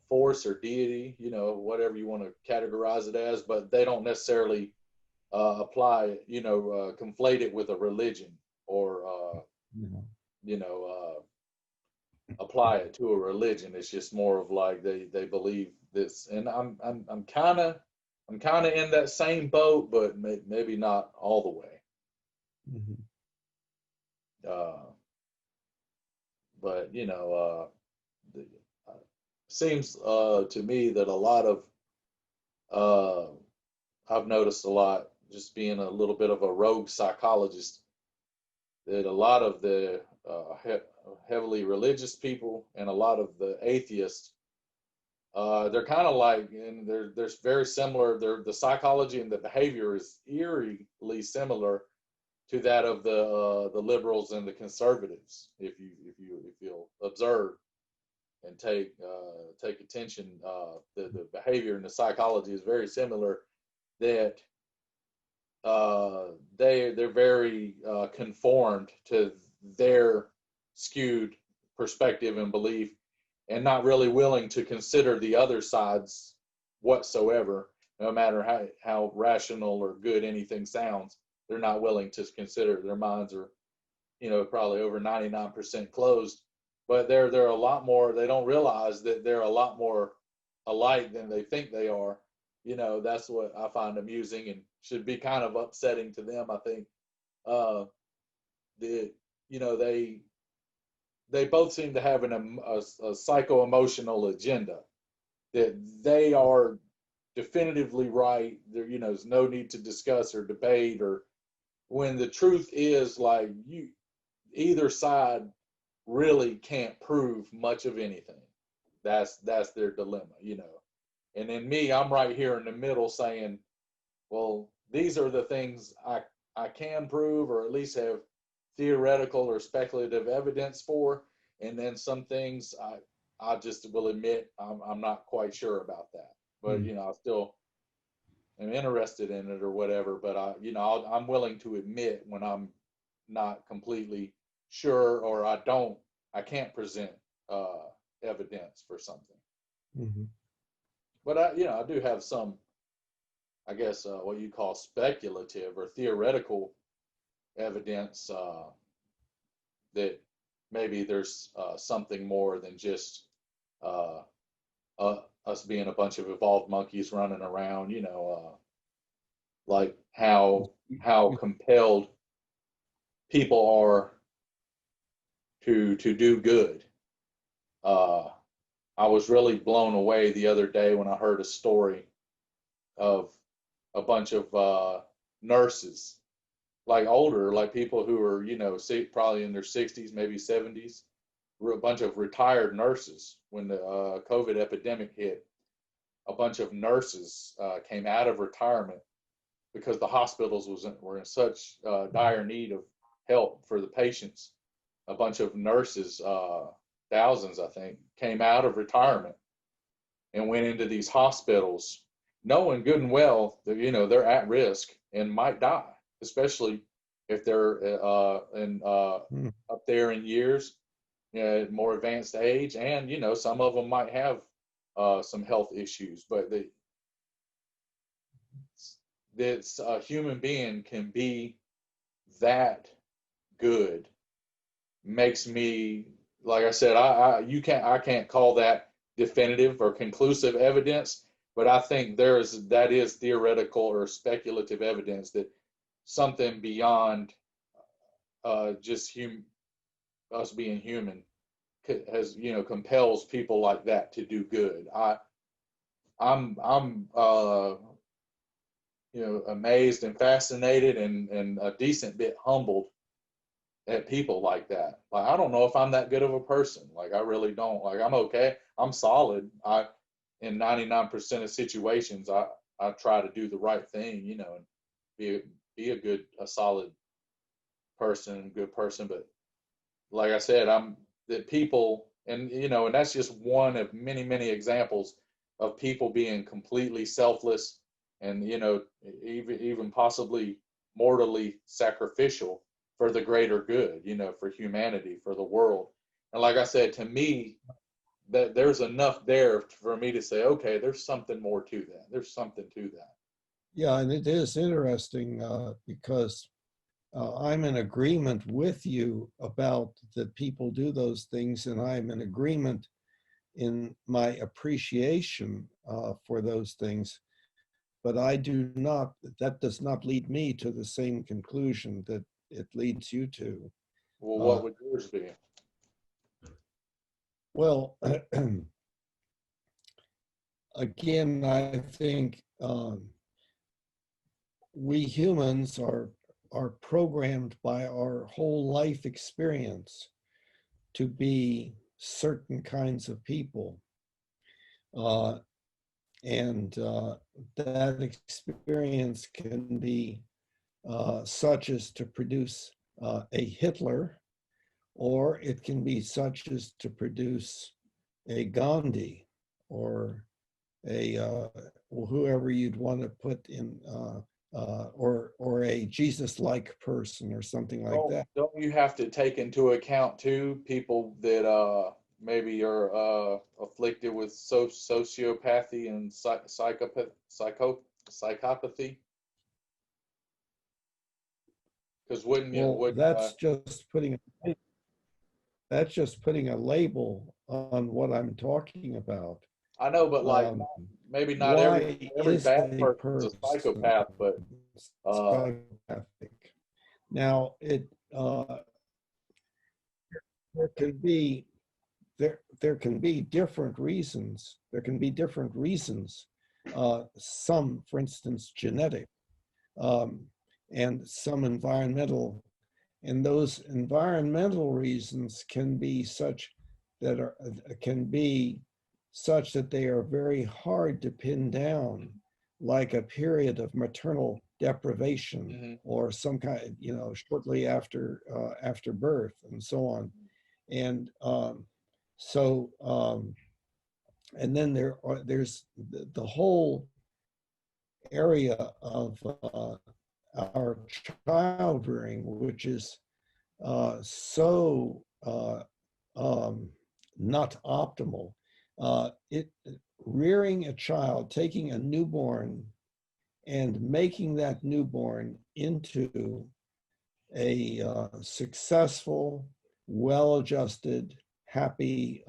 force or deity, whatever you want to categorize it as, but they don't necessarily apply, conflate it with a religion or apply it to a religion. It's just more of like they believe this, and I'm kind of in that same boat, but maybe not all the way. But seems to me that a lot of I've noticed a lot, just being a little bit of a rogue psychologist, that a lot of the heavily religious people and a lot of the atheists, they're kind of like, and they're very similar. The psychology and the behavior is eerily similar to that of the liberals and the conservatives. If you'll observe and take attention, the behavior and the psychology is very similar. That they're very conformed to their skewed perspective and belief, and not really willing to consider the other sides whatsoever, no matter how rational or good anything sounds. They're not willing to consider. Their minds are, probably over 99% closed, but they're a lot more. They don't realize that they're a lot more alike than they think they are. That's what I find amusing and should be kind of upsetting to them. I think they both seem to have a psycho-emotional agenda, that they are definitively right. There's no need to discuss or debate, or when the truth is, like, either side really can't prove much of anything. That's their dilemma, you know. And then me, I'm right here in the middle saying, well, these are the things I can prove, or at least have theoretical or speculative evidence for, and then some things I just will admit I'm not quite sure about that. But you know, I still am interested in it or whatever. But I'm willing to admit when I'm not completely sure, or I can't present evidence for something. Mm-hmm. But I do have some, I guess, what you call speculative or theoretical evidence that maybe there's something more than just uh, us being a bunch of evolved monkeys running around. Like how compelled people are to do good. I was really blown away the other day when I heard a story of a bunch of nurses, like older, like people who are, probably in their 60s, maybe 70s, a bunch of retired nurses. When the COVID epidemic hit, a bunch of nurses came out of retirement because the hospitals were in such dire need of help for the patients. A bunch of nurses, thousands, I think, came out of retirement and went into these hospitals, knowing good and well that they're at risk and might die, especially if they're up there in years, more advanced age, and some of them might have some health issues. But that a human being can be that good makes me, like I said, I can't call that definitive or conclusive evidence, but I think that is theoretical or speculative evidence that something beyond just us being human has compels people like that to do good. I'm amazed and fascinated and a decent bit humbled at people like that. Like, I don't know if I'm that good of a person. Like, I really don't. Like, I'm okay. I'm solid. In 99% of situations, I try to do the right thing, and be a solid person, good person. But like I said, I'm that people, and and that's just one of many, many examples of people being completely selfless and even possibly mortally sacrificial for the greater good, for humanity, for the world. And like I said, to me, that there's enough there for me to say, okay, there's something more to that. There's something to that. Yeah, and it is interesting because I'm in agreement with you about that people do those things, and I'm in agreement in my appreciation for those things. But that does not lead me to the same conclusion that it leads you to. Well, what would yours be? Well, again, I think we humans are programmed by our whole life experience to be certain kinds of people. And that experience can be such as to produce a Hitler, or it can be such as to produce a Gandhi, or a whoever you'd want to put in, or a Jesus-like person, or something like that. Don't you have to take into account too people that maybe are afflicted with sociopathy and psychopathy? Because wouldn't you? Well, that's just putting a label on what I'm talking about. I know, but like maybe not every bad person is a psychopath, but psychopathic. Now there can be different reasons. There can be different reasons. Some, for instance, genetic, and some environmental. And those environmental reasons can be such that can be such that they are very hard to pin down, like a period of maternal deprivation or some kind, shortly after birth and so on. And so, and then there's the whole area of our child rearing, which is so not optimal. Rearing a child, taking a newborn and making that newborn into a successful, well-adjusted, happy,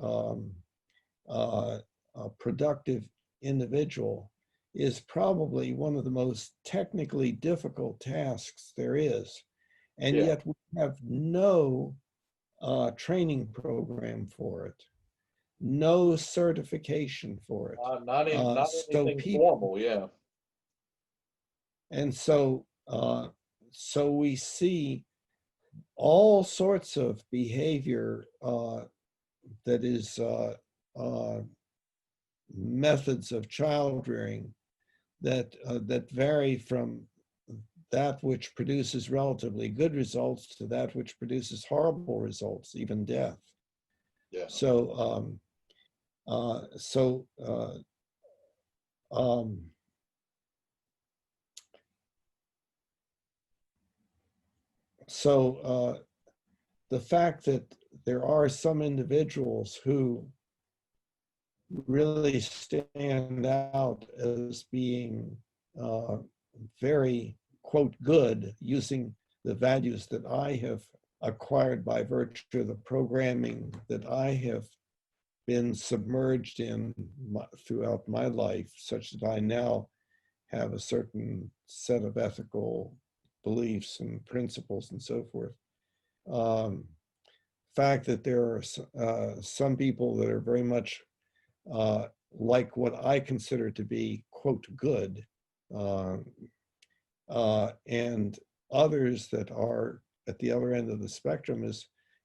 productive individual is probably one of the most technically difficult tasks there is. And yet we have no training program for it, no certification for it. Not anything formal, yeah. And so, so we see all sorts of behavior that is methods of child rearing that vary from that which produces relatively good results to that which produces horrible results, even death. Yeah. So the fact that there are some individuals who really stand out as being very, quote, good, using the values that I have acquired by virtue of the programming that I have been submerged in throughout my life, such that I now have a certain set of ethical beliefs and principles and so forth. Fact that there are some people that are very much like what I consider to be, quote, good, and others that are at the other end of the spectrum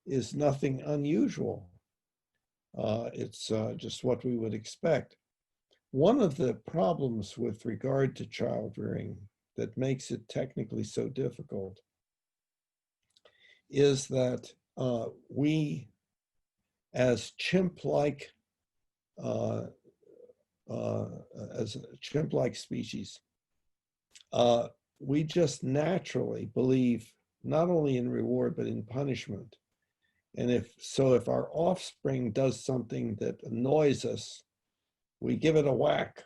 is nothing unusual. It's just what we would expect. One of the problems with regard to child rearing that makes it technically so difficult is that we, as chimp-like species, we just naturally believe not only in reward but in punishment. And if our offspring does something that annoys us, we give it a whack,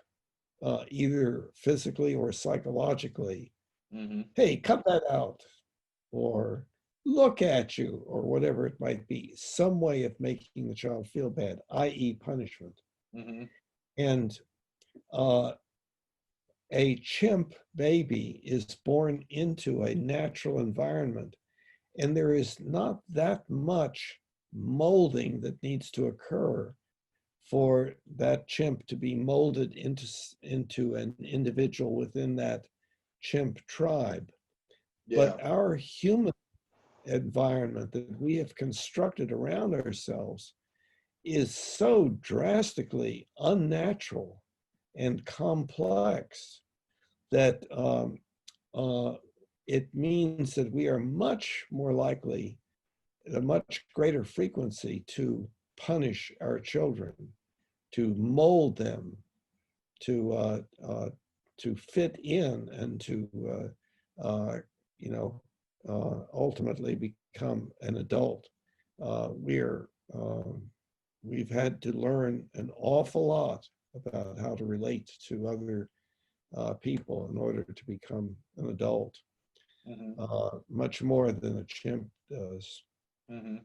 either physically or psychologically. Mm-hmm. Hey, cut that out, or look at you, or whatever it might be. Some way of making the child feel bad, i.e. punishment. Mm-hmm. And a chimp baby is born into a natural environment, and there is not that much molding that needs to occur for that chimp to be molded into an individual within that chimp tribe. Yeah. But our human environment that we have constructed around ourselves is so drastically unnatural and complex that it means that we are much more likely, at a much greater frequency, to punish our children, to mold them, to fit in, and to ultimately become an adult. We've had to learn an awful lot about how to relate to other people in order to become an adult. Mm-hmm. Much more than a chimp does. Mm-hmm.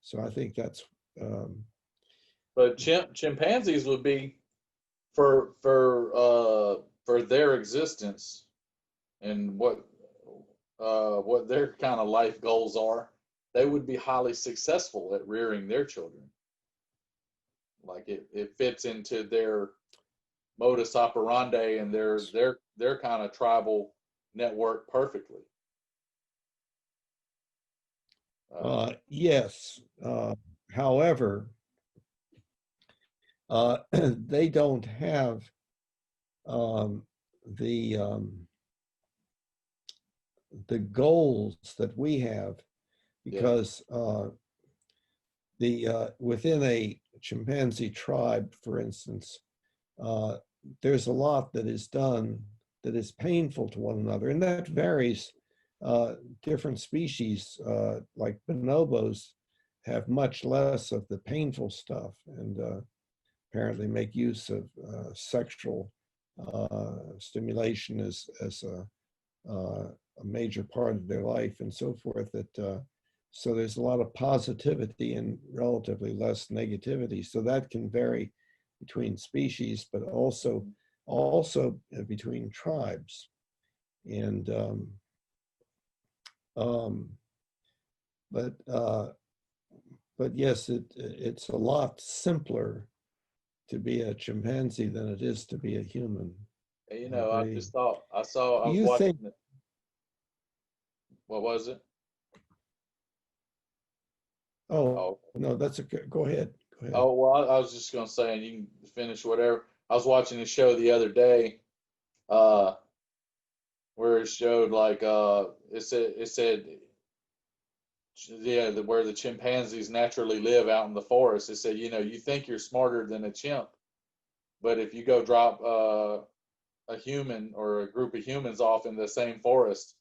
So I think that's. But chimpanzees would be for their existence and what their kind of life goals are. They would be highly successful at rearing their children. Like it fits into their modus operandi and their kind of tribal network perfectly. Yes. However, they don't have um, the um, the goals that we have, because within a chimpanzee tribe, for instance, uh, there's a lot that is done that is painful to one another, and that varies. Different species, like bonobos, have much less of the painful stuff, and apparently make use of sexual stimulation as a major part of their life and so forth. So there's a lot of positivity and relatively less negativity. So that can vary between species, but also between tribes. And um, but yes, it's a lot simpler to be a chimpanzee than it is to be a human. You I know, I agree. just thought I Do was you watching think? it. What was it? Oh Oh, no, that's okay. Go ahead. Go ahead. oh well, I was just gonna say, and you can finish whatever. I was watching a show the other day, uh, where it showed like it said yeah, where the chimpanzees naturally live out in the forest. It said, you know, you think you're smarter than a chimp, but if you go drop a human or a group of humans off in the same forest,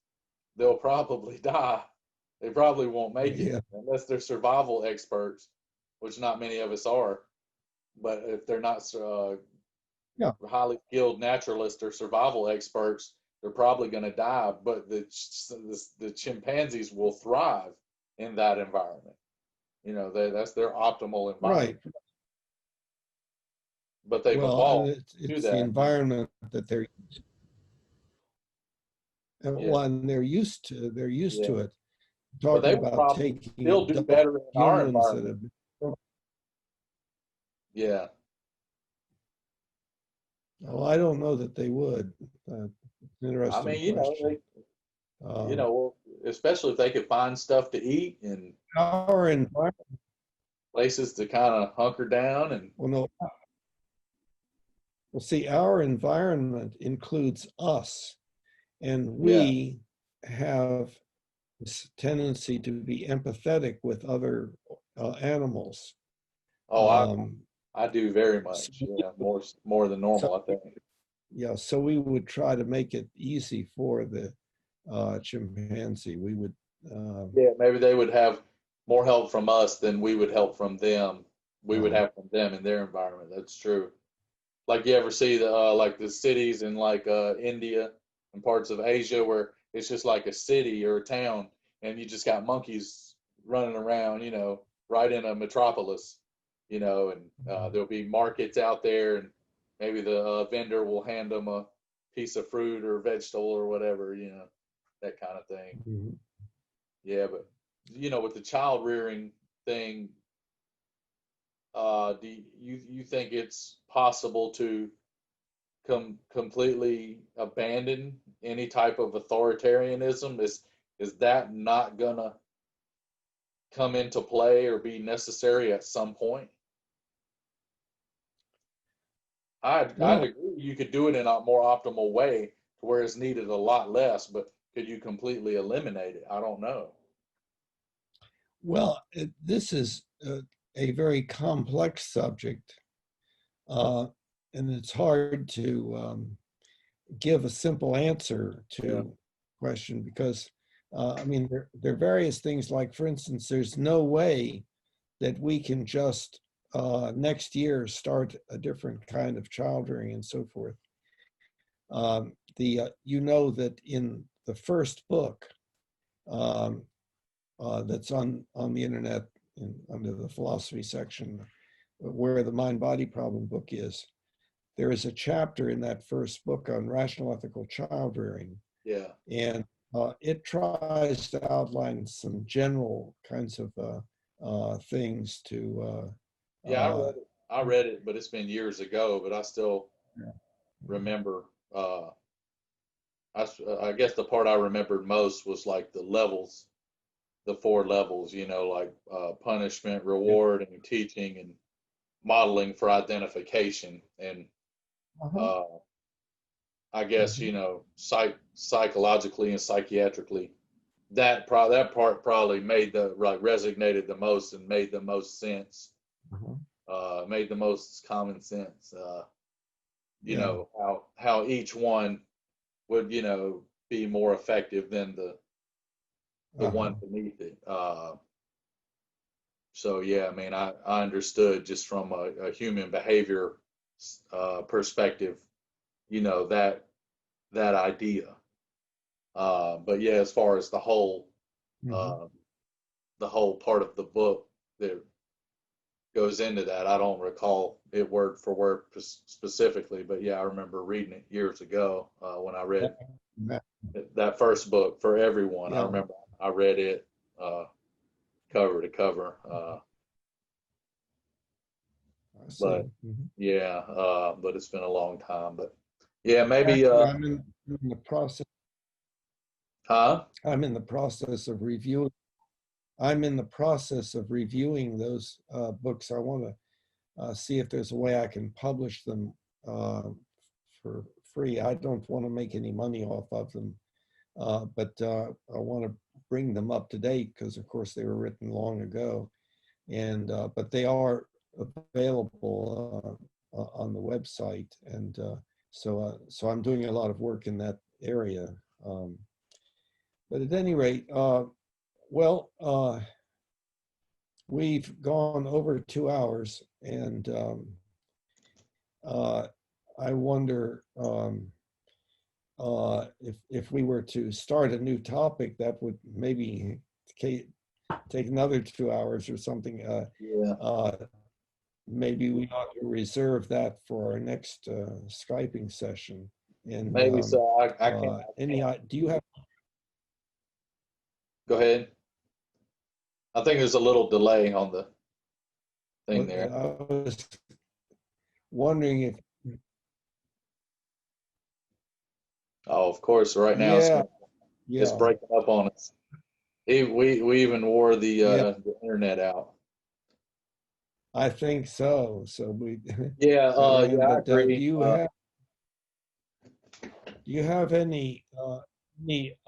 they'll probably die. They probably won't make it Yeah. unless they're survival experts, which not many of us are. But if they're not Yeah. highly skilled naturalists or survival experts, they're probably going to die. But the chimpanzees will thrive in that environment. You know, that's their optimal environment. Right. But they've Well, and evolved to it's the that. environment that they're Yeah, well, and they're used yeah. to it. But they Talking will about probably taking still do adult better in our humans that environment. have been, Yeah. well, I don't know that they would. It's an I interesting mean, you know, question. you Um, know, well, especially if they could find stuff to eat and our environment, places to kind of hunker down and well, no, well, see, our environment includes us, and yeah. we have this tendency to be empathetic with other animals. Oh, Um, I do very so, much. Yeah, more than normal, so, I think. yeah, so we would try to make it easy for the chimpanzee. We would, Yeah, maybe they would have more help from us than we would help from them. We would um, have from them in their environment. That's true. Like you ever see the like the cities in like India and parts of Asia where it's just like a city or a town, and you just got monkeys running around, you know, right in a metropolis, you know, and there'll be markets out there, and maybe the vendor will hand them a piece of fruit or vegetable or whatever, you know, that kind of thing. mhm. Yeah, but you know, with the child rearing thing, do you think it's possible to completely abandon any type of authoritarianism? Is that not gonna come into play or be necessary at some point? I'd Well, agree you could do it in a more optimal way to where it's needed a lot less, but could you completely eliminate it? I don't know. this is a very complex subject, uh, and it's hard to give a simple answer Yeah. to question because, I mean, there are various things like, for instance, there's no way that we can just next year start a different kind of child rearing and so forth. You know that in the first book um, that's on the internet under the philosophy section, where the mind body problem book is, there is a chapter in that first book on rational ethical child rearing, Yeah. and it tries to outline some general kinds of things to Yeah, I read it, but it's been years ago, but I still yeah. remember uh I guess the part I remembered most was like the levels, the four levels, you know, like punishment, Yeah. reward, and teaching, and modeling for identification. And Uh-huh. I guess, Mhm. psychologically and psychiatrically, that part probably made the like resonated the most and made the most sense, Uh-huh. made the most common sense. Yeah. How each one would, be more effective than the one Uh-huh. beneath it. So yeah, I mean, I understood just from a human behavior perspective, that idea. But yeah, as far as Mhm. uh, the whole part of the book that goes into that, I don't recall it word for word specifically, but yeah, I remember reading it years ago when I read Yeah. that first book for everyone. I Yeah. remember I read it uh, cover to cover. I see. But Mhm. yeah, but it's been a long time. But yeah, maybe, Actually, in the process. huh? I'm in the process of reviewing. I'm in the process of reviewing those books. I want to see if there's a way I can publish them for free. I don't want to make any money off of them, but I want to bring them up to date because, of course, they were written long ago, and but they are available on the website, and so I'm doing a lot of work in that area. Um, but at any rate, well, we've gone over 2 hours, and uh, I wonder if we were to start a new topic, that would maybe take another 2 hours or something. Yeah, Uh, maybe we ought to reserve that for our next Skyping session. And maybe so. I can't. do you have? Go ahead. I think there's a little delay on the thing Well, there. I was wondering if. Oh, of course. Right now Yeah, it's yeah, breaking up on us. We even wore yeah. the internet out. I think so. So we Yeah, that yeah, ran. I But agree. do you have any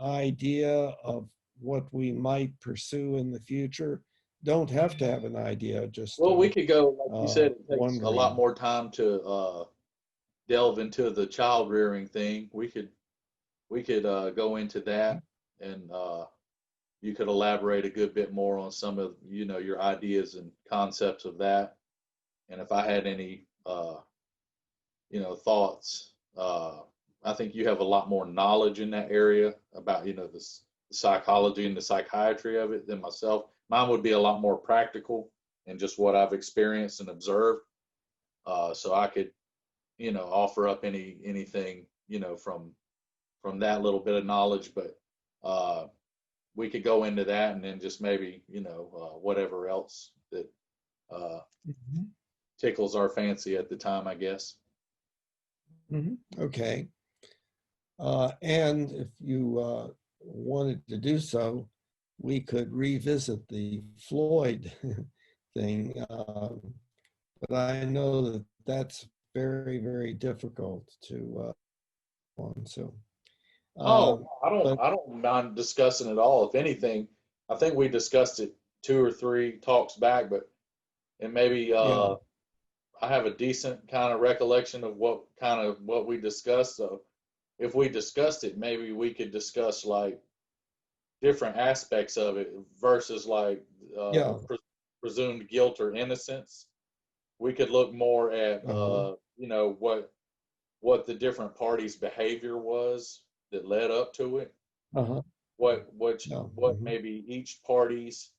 idea of what we might pursue in the future? Don't have to have an idea. Just Well, we could go, like you said, it takes a lot wondering. more time to delve into the child rearing thing. We could go into that, and you could elaborate a good bit more on some of your ideas and concepts of that. And if I had any thoughts, I think you have a lot more knowledge in that area about the psychology and the psychiatry of it than myself. Mine would be a lot more practical and just what I've experienced and observed. So I could offer up anything from that little bit of knowledge, but uh, we could go into that and then just maybe whatever else that uh, Mhm. tickles our fancy at the time, I guess. Okay. And if you wanted to do so, we could revisit the Floyd thing. But I know that that's very, very difficult to on. So, Oh, um, I don't but I don't mind discussing it all. If anything, I think we discussed it two or three talks back, but and maybe yeah, I have a decent kind of recollection of what we discussed. So if we discussed it, maybe we could discuss like different aspects of it versus like yeah, presumed guilt or innocence. We could look more at uh-huh, what the different parties' behavior was that led up to it. uh-huh, yeah, What maybe each party's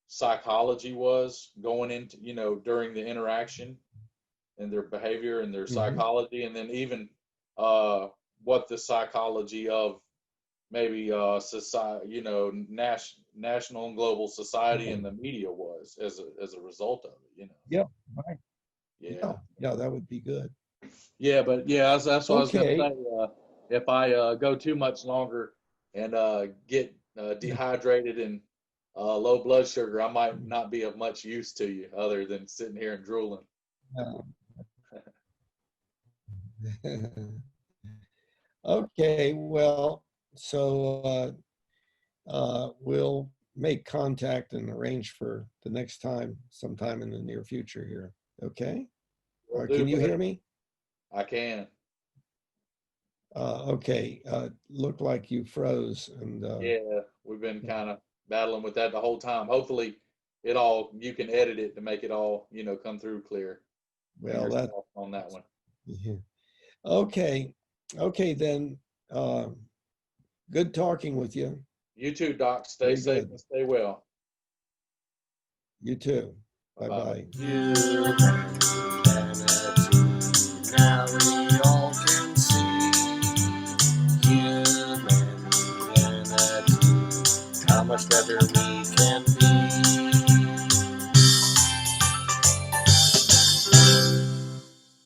psychology was going into during the interaction and their behavior and their hmm psychology, and then even uh, what the psychology of maybe society, national and global society yeah, and the media was as a result of it. yeah, right, Yeah, yeah, yeah, that would be good. yeah, but yeah, that's what I was gonna Okay. say. If I go too much longer and get dehydrated and low blood sugar, I might not be of much use to you other than sitting here and drooling. Okay, well, so we'll make contact and arrange for the next time, sometime in the near future here. Okay? Will Can do, you hear buddy. me? I can. Okay, looked like you froze and Yeah, we've been kind of battling with that the whole time. Hopefully, you can edit it to make it all, come through clear. well, Fingers that, crossed on that one. yeah. Okay, okay then. Good talking with you. You too, Doc. Stay Very safe good. and stay well. You too. Bye-bye. Bye-bye. Humanity, now we all can see. Humanity, how much better we can